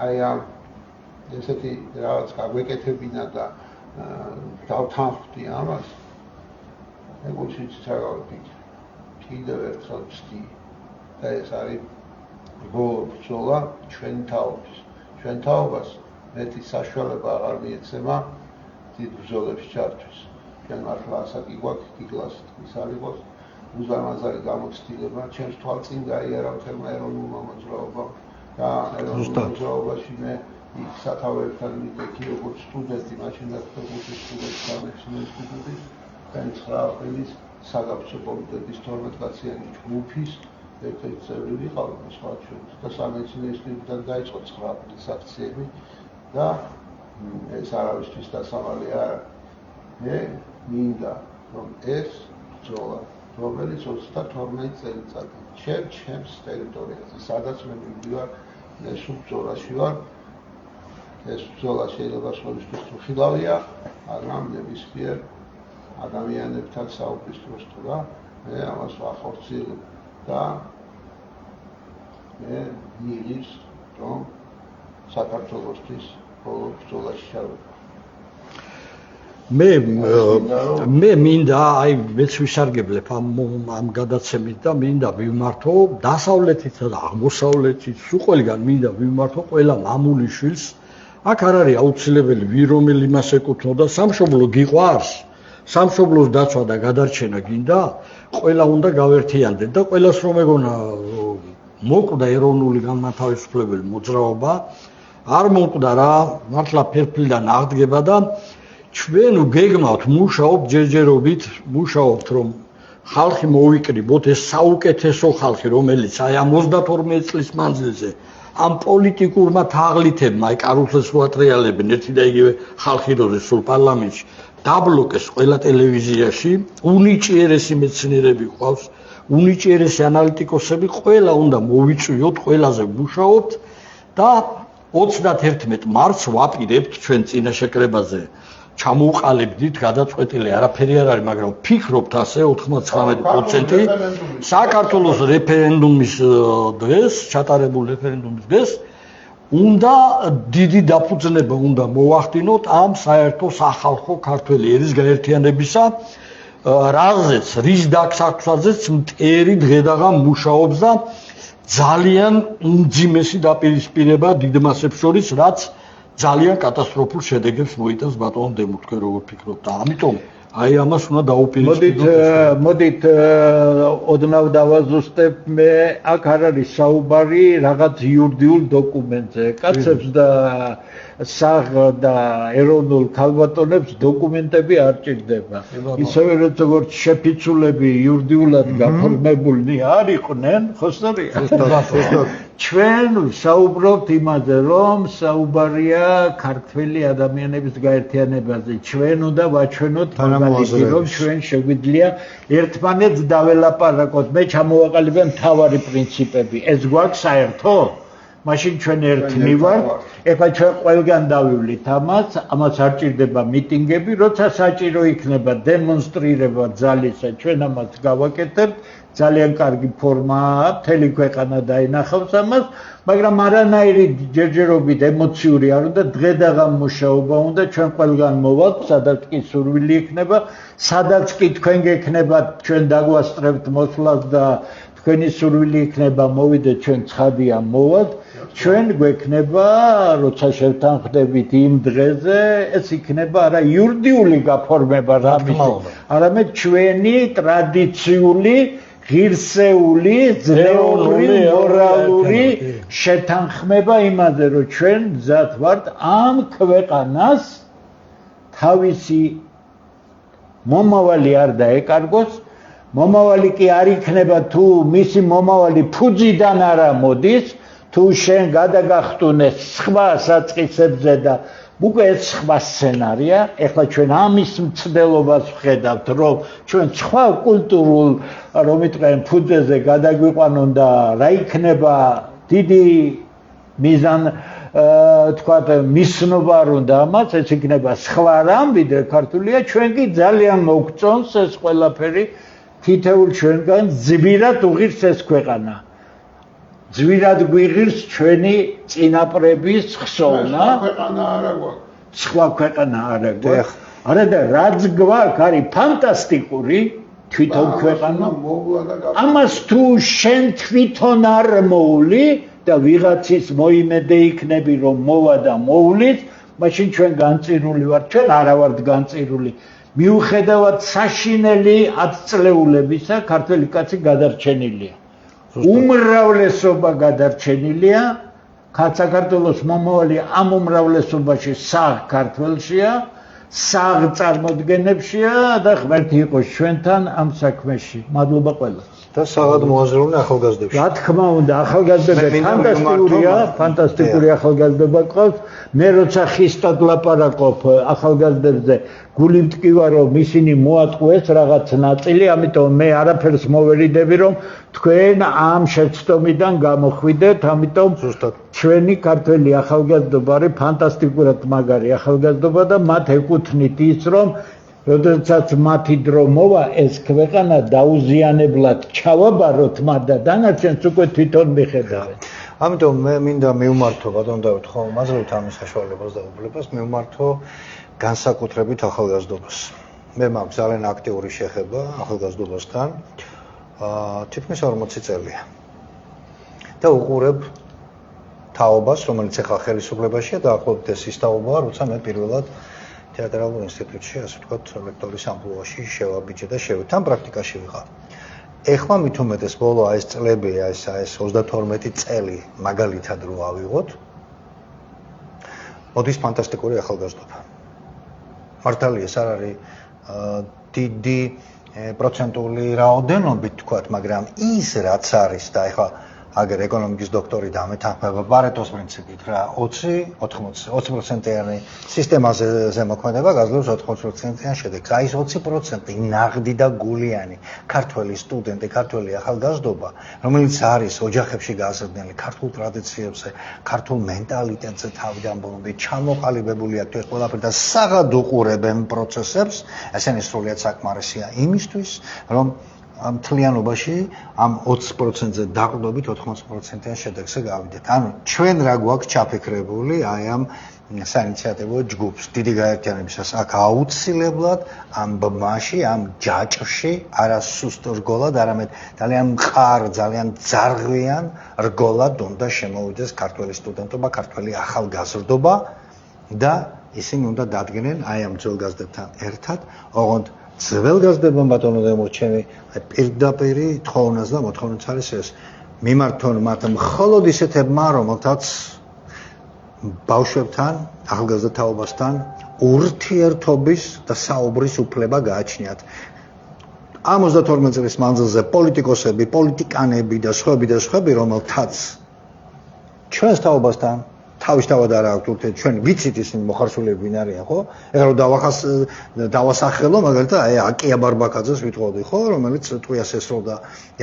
აი ამ ესეთი რაღაც გაგვეკეთებინა და დავთანხმდი ამას მე გულში ჩავიფიქრე კიდევ ერთხელ ვსწი და ეს არის ბრძოლა ჩვენ თაობას მეტი საშუალება აღარ მიეცემა დიდ ბრძოლებში ჩართვის. ჩვენ მართლა ასაკი გვაქვს, კიკლას ის არ იყოს, უზარმაზარი გამოცდილება, ჩემს თვალწინ გაიარა მთელმა ეროვნულმა მოძრაობამ და ეროვნულ მოძრაობაში მე იქ სათავეებთან მიდექი როგორც სტუდენტი, მაშინ მეფუტკრის სტუდენტთა ინსტიტუტის და 9 აპრილის საგაბჭო კომიტეტის 12 კაციანი ჯგუფის ერთ-ერთი წევრი ვიყავი სხვა შორის და სამეცნიერო ინსტიტუტიდან დაიწყო 9 აპრილის აქციები და ეს არავისთვის დასამალი არა. მე მინდა რომ ეს ბრძოლა, რომელიც 32 წელიწადი ჩემს ტერიტორიაზე, სადაც მე მივდივარ, ეს ბრძოლაში ვარ. ეს ბრძოლა შეიძლება სხვისთვის ხილავია, მაგრამ ნებისმიერ ადამიანებთან საუბრის დროს თუ რა, მე ამას ვახორციელებ და მე მიღის რომ საქართველოსთვის ბოლო ბრძოლაში ჩავედი. მე მინდა აი მეც ვისარგებლებ ამ გადაცემით და მინდა ვიმართო დასავლეთით და აღმოსავლეთით სულ ყველგან მინდა ვიმართო ყველა მამული შვილს აქ არ არის აუცილებელი ვინ რომელი მას ეკუთვნოდა სამშობლო გიყვარს სამშობლოს დაცვა და გადარჩენა გინდა ყველა უნდა გავერთიანდეთ და ყველას რომ ეგონა მოკვდა ეროვნული განმათავისუფლებელი მოძრაობა არ მოკვდა რა მართლა ფერფლიდან აღდგება და ჩვენ გეგმავთ მუშაობთ ჯერჯერობით მუშაობთ რომ ხალხი მოვიკრიბოთ ეს საუკეთესო ხალხი რომელიც აი ამ 32 წლის მანძილზე ამ პოლიტიკურმა თაღლითებმა აი კარუსელს უატრიალებენ ერთი და იგივე ხალხი როზე სულ პარლამენტში დაბლოკეს ყველა ტელევიზიაში უნიჭიერესი მეცნიერები ყავს უნიჭიერესი ანალიტიკოსები ყველა უნდა მოვიწვიოთ ყველაზე მუშაობთ და 31 მარტს ვაპირებთ ჩვენ წინა შეკრებაზე ჩამოუყალიბდით გადაწყვეტილი არაფერი არ არის მაგრამ ვფიქრობთ ასე 99% საქართველოს რეფერენდუმის დღეს ჩატარებულ რეფერენდუმის დღეს უნდა დიდი დაფუძნება უნდა მოვახდინოთ ამ საერთო სახალხო ქართველი ერის გაერთიანებისა რაზეც რის დაგსაქმსაზეც მტერი დღედაღა მუშაობს და ძალიან უმძიმესი დაპირისპირება დიდ მასებს შორის რაც ძალიან კატასტროფულ შედეგებს მოიტანს ბატონო დემო თქვენ როგორ ფიქრობთ და ამიტომ აი ამას უნდა დაუპირისპირდეთ მოდით ოდნავ დავაზუსტებ მე აქ არ არის საუბარი რაღაც იურიდიულ დოკუმენტზე კაცებს და საღ და ეროვნულ ქალბატონებს დოკუმენტები არ ჭირდება ისევე როგორც შეფიცულები იურიდიულად გაფორმებულნი არ იყვნენ ხო სწორია ჩვენ საუბრობთ იმაზე რომ საუბარია ქართველი ადამიანების გაერთიანებაზე ჩვენ უნდა ვაჩვენოთ რომ ჩვენ შეგვიძლია ერთმანეთს დაველაპარაკოთ მე ჩამოვაყალიბე მთავარი პრინციპები ეს გვაქვს საერთო მაშინ ჩვენ ერთნი ვართ ეხლა ჩვენ ყველგან დავივლით ამას არ ჭირდება მიტინგები როცა საჭირო იქნება დემონსტრირება ძალისა ჩვენ ამას გავაკეთებთ ძალიან კარგი ფორმაა მთელი ქვეყანა დაინახავს ამას მაგრამ არანაირი ჯერჯერობით ემოციური არ უნდა დღედაღამ მუშაობა უნდა ჩვენ ყველგან მოვალთ სადაც კი სურვილი იქნება სადაც კი თქვენ გექნებათ ჩვენ დაგვასწრებთ მოსვლას და თქვენი სურვილი იქნება მოვიდეთ ჩვენ ცხადია მოვალთ ჩვენ გვექნება როცა შევთანხმდებით იმ დღეზე ეს იქნება არა იურიდიული გაფორმება რამის არამედ ჩვენი ტრადიციული ღირსეული ძნეული მორალური შეთანხმება იმაზე რომ ჩვენ მზად ვართ ამ ქვეყანას თავისი მომავალი არ დაეკარგოს მომავალი კი არ იქნება თუ მისი მომავალი ფუძიდან არ მოდის თუ შენ გადაგახტუნეს სხვა საწყისებზე და უკვე ეს სხვა სცენარია ეხლა ჩვენ ამის მცდელობას ვხედავთ რომ ჩვენ სხვა კულტურულ რომ იტყვიან ფუძეზე გადაგვიყვანონ და რა იქნება დიდი მიზან თქვათ მისნობა არ უნდა ამას ეს იქნება სხვა რამ ვიდრე ქართულია ჩვენ კი ძალიან მოგწონს ეს ყველაფერი თითოეულ ჩვენგან ძვირად უღირს ეს ქვეყანა ძვირად გვიღირს ჩვენი წინაპრების ხსოვნა სხვა ქვეყანა არა გვაქვს არა და რაც გვაქვს არის ფანტასტიკური თვითონ ქვეყანა ამას თუ შენ თვითონ არ მოვლი და ვიღაცის მოიმედე იქნები რომ მოვა და მოვლის მაშინ ჩვენ განწირული ვართ ჩვენ არა ვართ განწირული მიუხედავად საშინელი 10 წლეულებისა ქართველი კაცი გადარჩენილია უმრავლესობა გადარჩენილია საქართველოს მომავალი ამ უმრავლესობაში საღ ქართველშია საღ წარმოდგენებშია და ღმერთი იყოს ჩვენთან ამ საქმეში მადლობა ყველას და საღად მოაზროვნე ახალგაზრდებში რა თქმა უნდა ახალგაზრდები ფანტასტიკური ახალგაზრდობა ყავს მე როცა ხისტად ლაპარაკობ ახალგაზრდებზე გული მტკივა რომ ისინი მოატყუეს რაღაც ნაწილი ამიტომ მე არაფერს მოვერიდები რომ თქვენ ამ შეცდომიდან გამოხვიდეთ ამიტომ ჩვენი ქართველი ახალგაზრდობა არის ფანტასტიკურად მაგარი ახალგაზრდობა და მათ ეკუთვნით ის რომ როდესაც მათი დრო მოვა, ეს ქვეყანა დაუზიანებლად ჩავაბაროთ, მაგრამ დანარჩენს უკვე თვითონ მიხედავენ. ამიტომ მე მინდა მივმართო ბატონ დავით ხო μαζრით ამის საშუალებას და უფლებას მივმართო განსაკუთრებით ახალგაზრდობას. მე მაქვს ძალიან აქტიური შეხება ახალგაზრდობასთან. თითქმის 40 წელია. და უყურებ თაობას, რომელიც ახლა ხელისუფლებაშია და ახლობთ ეს ის თაობაა, როცა მე პირველად თეატრალურ ინსტიტუტში, ასე ვთქვათ, ლექტორის ამპლუაში შევაბიჯე და შევეთან პრაქტიკაში ვიყავ. ეხლა მით უმეტეს ბოლო ეს წლები, ეს 32 წელი მაგალითად რო ავიღოთ. მოდის ფანტასტიკური ახალგაზრდობა. მართალია, ეს არ არის დიდი პროცენტული რაოდენობით თქვათ, მაგრამ ის რაც არის და ეხლა აგერ ეკონომიკის დოქტორი დამეთანხმება პარეტოს პრინციპით რა 20%-იანი სისტემაზე ზემოქმედება გაძლევს 80%-იან შედეგს. აი ეს 20% ნაღდი და გულიანი ქართველი სტუდენტი, ქართველი ახალგაზრდობა, რომელიც არის ოჯახებში გაზრდილი, ქართულ ტრადიციებზე, ქართულ მენტალიტეტზე თავიდან ბოლომდე ჩამოყალიბებული აქვს ეს ყველაფერი და საღად უყურებენ პროცესებს, ესენი სრულიად საკმარისია იმისთვის, რომ ამ თლიანობაში ამ 20%-ზე დაყრდნობით 80%-იან შედეგზე გავიდეთ. ანუ ჩვენ რა გვაქვს ჩაფიქრებული აი ამ საინიციატივო ჯგუფს დიდი გაერთიანებისას აქ აუცილებლად ამ ბმაში, ამ ჯაჭვში არა სუსტ რგოლად, არამედ ძალიან მყარ, ძალიან ძარღვიან რგოლად უნდა შემოვიდეს ქართველი სტუდენტობა, ქართველი ახალგაზრდობა და ისინი უნდა დადგნენ აი ამ ძველგაზრდებთან ერთად, ოღონდ ძველგაზრდებამ ბატონო და მოჩემი პირდაპირი თხოვნას და მოთხოვნაც არის ეს მიმართონ მათ მხოლოდ ისეთებმა რომელთაც ბავშვებთან, ახალგაზრდა თაობასთან ურთიერთობის და საუბრის უფლება გააჩნიათ. ამ 32 წლის მანძილზე პოლიტიკოსები, პოლიტიკანები და სხვები რომელთაც ჩვენს თაობასთან თავისთავად არ აქვს ურთიერთობა, ჩვენ ვიცით ისინი მოხარშულები ვინ არიან, ხო? ეხლა რომ დავასახელო, მაგალითად, აი აკია ბარბაკაძეს ვიტყოდი, ხო, რომელიც ტყვიას ესროლდა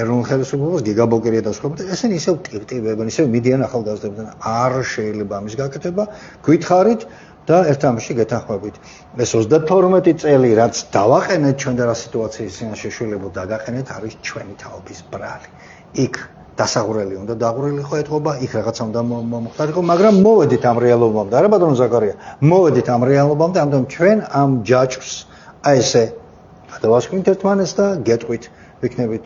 ეროვნულ ხელისუფლებას, გიგა ბოკერია და სხვები. ესენი ისევ ტიპტივებენ, ისევ მიდიან ახალგაზრდებთან. არ შეიძლება ამის გაკეთება, გითხარით და ერთამში გეთანხმებით. ეს 32 წელი, რაც დავაყენეთ ჩვენ და რა სიტუაციის წინაშე შვილებო დაგაყენეთ, არის ჩვენი თაობის ბრალი. იქ დასაღვრელი უნდა დაღვრილიყო ეთყობა, იქ რაღაცა უნდა მოხდარიყო, მაგრამ მოვედით ამ რეალობამდე, არა ბატონო ზაქარია, მოვედით ამ რეალობამდე, ამიტომ ჩვენ ამ ჯაჭვს აი ესე გადავასვით ერთმანეთს და გეტყვით, ვიქნებით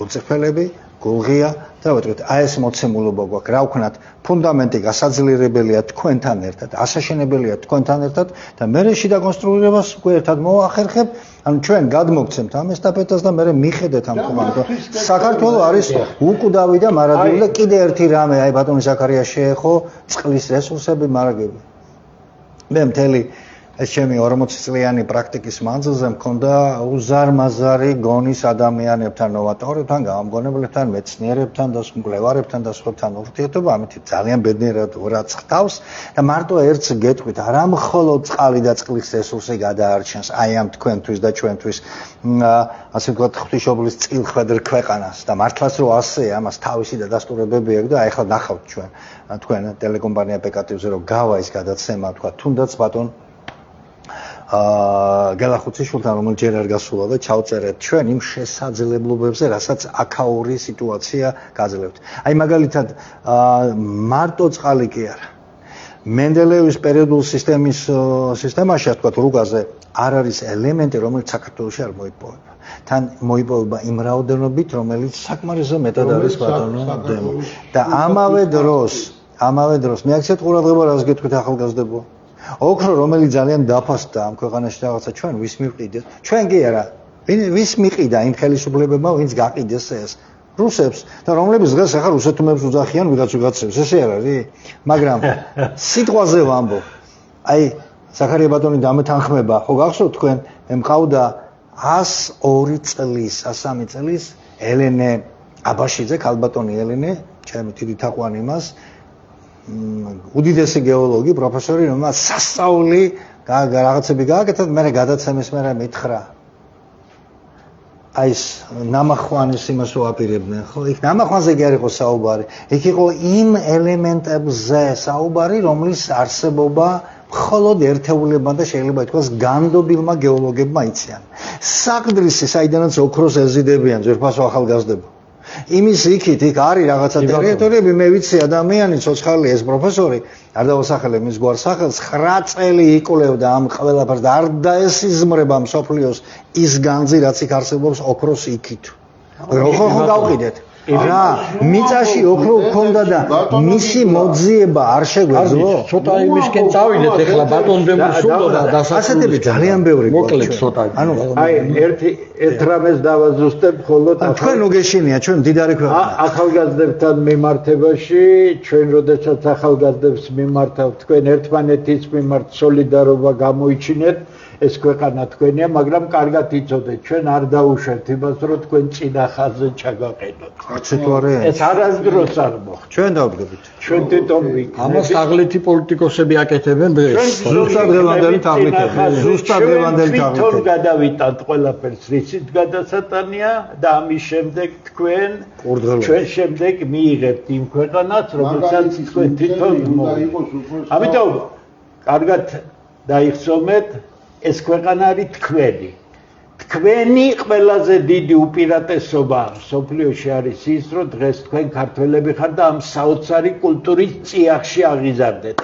გულწრფელები, გულღია და ვეტყვით, აი ეს მოცემულობა გვაქვს, რა ვქნათ, ფუნდამენტი გასაძლიერებელია თქვენთან ერთად, ასაშენებელია თქვენთან ერთად და მერე შიდა კონსტრუირებას უკვე ერთად მოახერხებ. ანუ ჩვენ გადმოგცემთ ამ ესტაფეტას და მერე მიხედეთ ამ კომანდო. საქართველოს არის უკვდავი და მარადიული და კიდე ერთი რამე, აი ბატონი ზაქარია შეეხო წყლის რესურსები მარაგები. მე მთელი ეს ჩემი 40 წლიანი პრაქტიკის მანძილზე მქონდა უზარმაზარი გონის ადამიანებთან, ნოვატორებთან, გამომგონებლებთან, მეცნიერებთან და მკვლევარებთან და სხვებთან ურთიერთობა, ამით ძალიან ბედნიერად ვერაცხავს და მარტო ერთს გეტყვით, არა მხოლოდ წყალი და წყლის რესურსი გადაარჩენს აი ამ თქვენთვის და ჩვენთვის, ასე ვთქვათ, ღვთისმშობლის წილხვედრ ქვეყანას და მართლაც რო ასეა, ამას თავისი დადასტურებები აქვს და აი ახლა ნახავთ თქვენ ტელეკომპანია პეკატივზე რომ გავა ის გადაცემა, თქვა თუნდაც ბატონ გელახუციშვილთან რომელიც ჯერ არ გასულა და ჩავწერეთ ჩვენ იმ შესაძლებლობებზე, რასაც აქაური სიტუაცია გაძლევთ. აი მაგალითად მარტო წყალი კი არა. მენდელეევის პერიოდულ სისტემაში, ასე ვთქვათ, რუგაზე არ არის ელემენტი, რომელიც საქართველოში არ მოიპოვება. თან მოიპოვება იმ რაოდენობით, რომელიც საკმარისზე მეტად არის ბატონო დემო. და ამავე დროს მე აქცეთ ყურადღება რას გეტყვით ახალგაზრდებო. ოქრო რომელიც ძალიან დაფასდა ამ ქვეყანაში რაღაცა ჩვენ ვის მივყიდეთ? ჩვენ კი არა. ვის მიყიდა იმ ხელისუფლებებმა, ვინც გაყიდეს ეს? რუსებს და რომლებიც დღეს ახლა რუსეთმებს უძახიან ვიღაცებს, ესე არ არის? მაგრამ სიტყვაზე ვამბობ. აი ზაქარია ბატონი დამეთანხმება, ხო გახსოვთ თქვენ, მე მყავდა 102 წლის, 103 წლის ელენე აბაშიძე, ქალბატონი ელენე, ჩემი დიდი თაყვანი მას უდიდესი გეოლოგი, პროფესორი, რომელმაც სასწაული რაღაცები გააკეთა, მე გადაცემის მერე მითხრა. აი ეს ნამახვანის იმას ვაპირებდნენ, ხო? იქ ნამახვანზე კი არ იყო საუბარი. იქ იყო იმ ელემენტებზე საუბარი, რომლის არსებობა მხოლოდ ერთეულებმა და შეიძლება ითქვას განდობილმა გეოლოგებმა იციან. საყდრისი, საიდანაც ოქროს ეზიდებიან ძვირფასო ახალგაზრდება. იმის იქით იქ არის რაღაცა ტერიტორიები, მე ვიცი ადამიანი ცოცხალი ეს პროფესორი, არ დავასახელე მის გვარსახელს, 9 წელი იკვლევდა ამ ყველაფერს და არ დაესიზმრება მსოფლიოს ის განძი, რაც იქ არსებობს ოქროს იქით. როგორ გავყიდეთ? რა, მიწაში ოქრო გქონდა და მისი მოძიება არ შეგვეძლო? ცოტა იმისკენ წავიდეთ ეხლა ბატონ დემუსულო და დასასრულს. ასეთები ძალიან ბევრი მოკლედ ცოტა. ანუ აი ერთ რამეს დავაზუსტებ მხოლოდ თქვენ უგეშინია ჩვენ მდიდარი ქვეყანა. ახალგაზრდებთან მიმართებაში ჩვენ როდესაც ახალგაზრდებს მიმართავთ თქვენ ერთმანეთის მიმართ სოლიდარობა გამოიჩინეთ ეს ქვეყანა თქვენია, მაგრამ კარგად იცოდეთ, ჩვენ არ დაუშვებთ იმას, რომ თქვენ წინა ხაზზე ჩაგაყენოთ. აცეთვარე. ეს არასდროს არ მოხდა. ჩვენ დავდგებით. ჩვენ თვითონ ვიქნებით. ამას აღლითი პოლიტიკოსები აკეთებენ დღეს. ზუსტად დღევანდელი თაღლითები. ზუსტად დღევანდელი თვითონ თაღლითები. გადავიტანთ ყველაფერს, რისით გადასატანია და ამის შემდეგ თქვენ ყურდღელობა. ჩვენ შემდეგ მიიღებთ იმ ქვეყანას, რომელსაც თქვენ თვითონ ამიტომ კარგად დაიხსოვეთ ეს ქვეყანა არის თქვენი. თქვენი ყველაზე დიდი უპირატესობა სოფლიოში არის ის, რომ დღეს თქვენ ქართველები ხართ და ამ საოცარი კულტურის წიაღში აღიზარდეთ.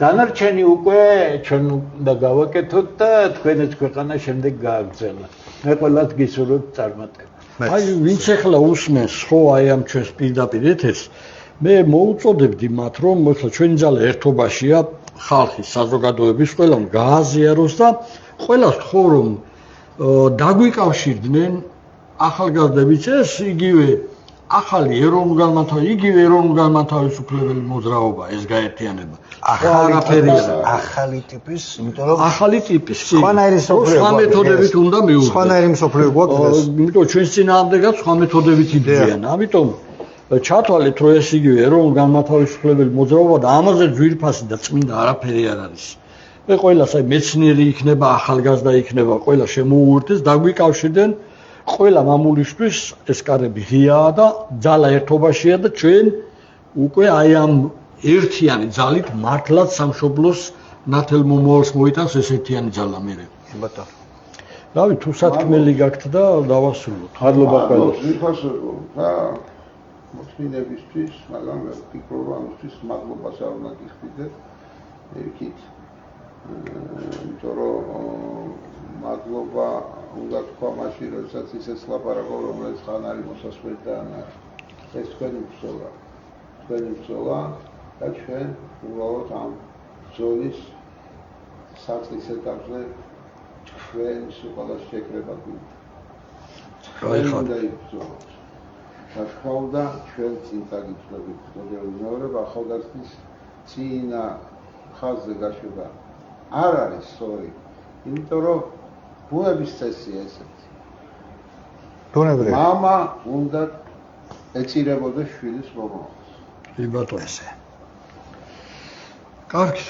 დანარჩენი უკვე ჩვენ უნდა გავაკეთოთ და თქვენ ეს ქვეყანა შემდეგ გააგრძელოთ. მე ყველას გისურვებთ წარმატება. აი ვინც ახლა usmens ხო აი ამ ჩვენს პირდაპირ ეთერს მე მოუწოდებდი მათ რომ მოხლა ჩვენი ძალა ერთობაშია ხალხის საზოგადოების ყველამ გააზიაროს და ყველას ხო რომ დაგვიკავშირდნენ ახალგაზრდებიც ეს იგივე ახალი ეროვნულ-განმათავისუფლებელი მოძრაობა ეს გაერთიანება ახალი ტიპის, იმიტომ რომ ახალი ტიპის სხვანაირი სოფლიო სხვა მეთოდებით უნდა მიუღოთ სხვანაირი მსოფლიო გვაქვს იმიტომ ჩვენს წინააღმდეგაც სხვა მეთოდებით იბრძვიან ამიტომ ჩათვალეთ რომ ეს იგივე ეროვნულ-განმათავისუფლებელი მოძრაობა და ამაზე ძვირფასი და წმინდა არაფერი არ არის მე ყველას აი მეცნიერი იქნება ახალგაზრდა იქნება ყველა შემოუერთდეს დაგვიკავშირდნენ ყველა მამულისთვის ეს კარები ღიაა და ძალა ერთობაშია და ჩვენ უკვე აი ამ ერთიანი ძალით მართლაც სამშობლოს ნათელ მომავალს მოიტანს ეს ერთიანი ძალა მერე ბატონო რავი თუ სათქმელი გაქვთ და დავასრულოთ მადლობა ყველას და მოწინებისთვის მაგრამ ვფიქრობ ამისთვის მადლობას არ უნდა გიხდიდეთ ერთით იმიტომ რომ მადლობა უნდა თქვა მაშინ როდესაც ისეც ლაპარაკობ რომელიც ხან არის მოსასვლელი და ეს თქვენი ბრძოლა და ჩვენ უბრალოდ ამ ბრძოლის საწყის ეტაპზე ჩვენს უყალას შეკრება გვინდა იბრძოლოთ და თქვა უნდა ჩვენ წინ დაგიწვევით მოდელმეორება ახალგაზრდის წინა ხაზზე გაშვება არ არის სწორი იმიტომ რომ ბუნების წესია ესეთი ბუნებრივი მამა უნდა ეწირებოდეს შვილის მომავალს კი ბატონო ესე კარგი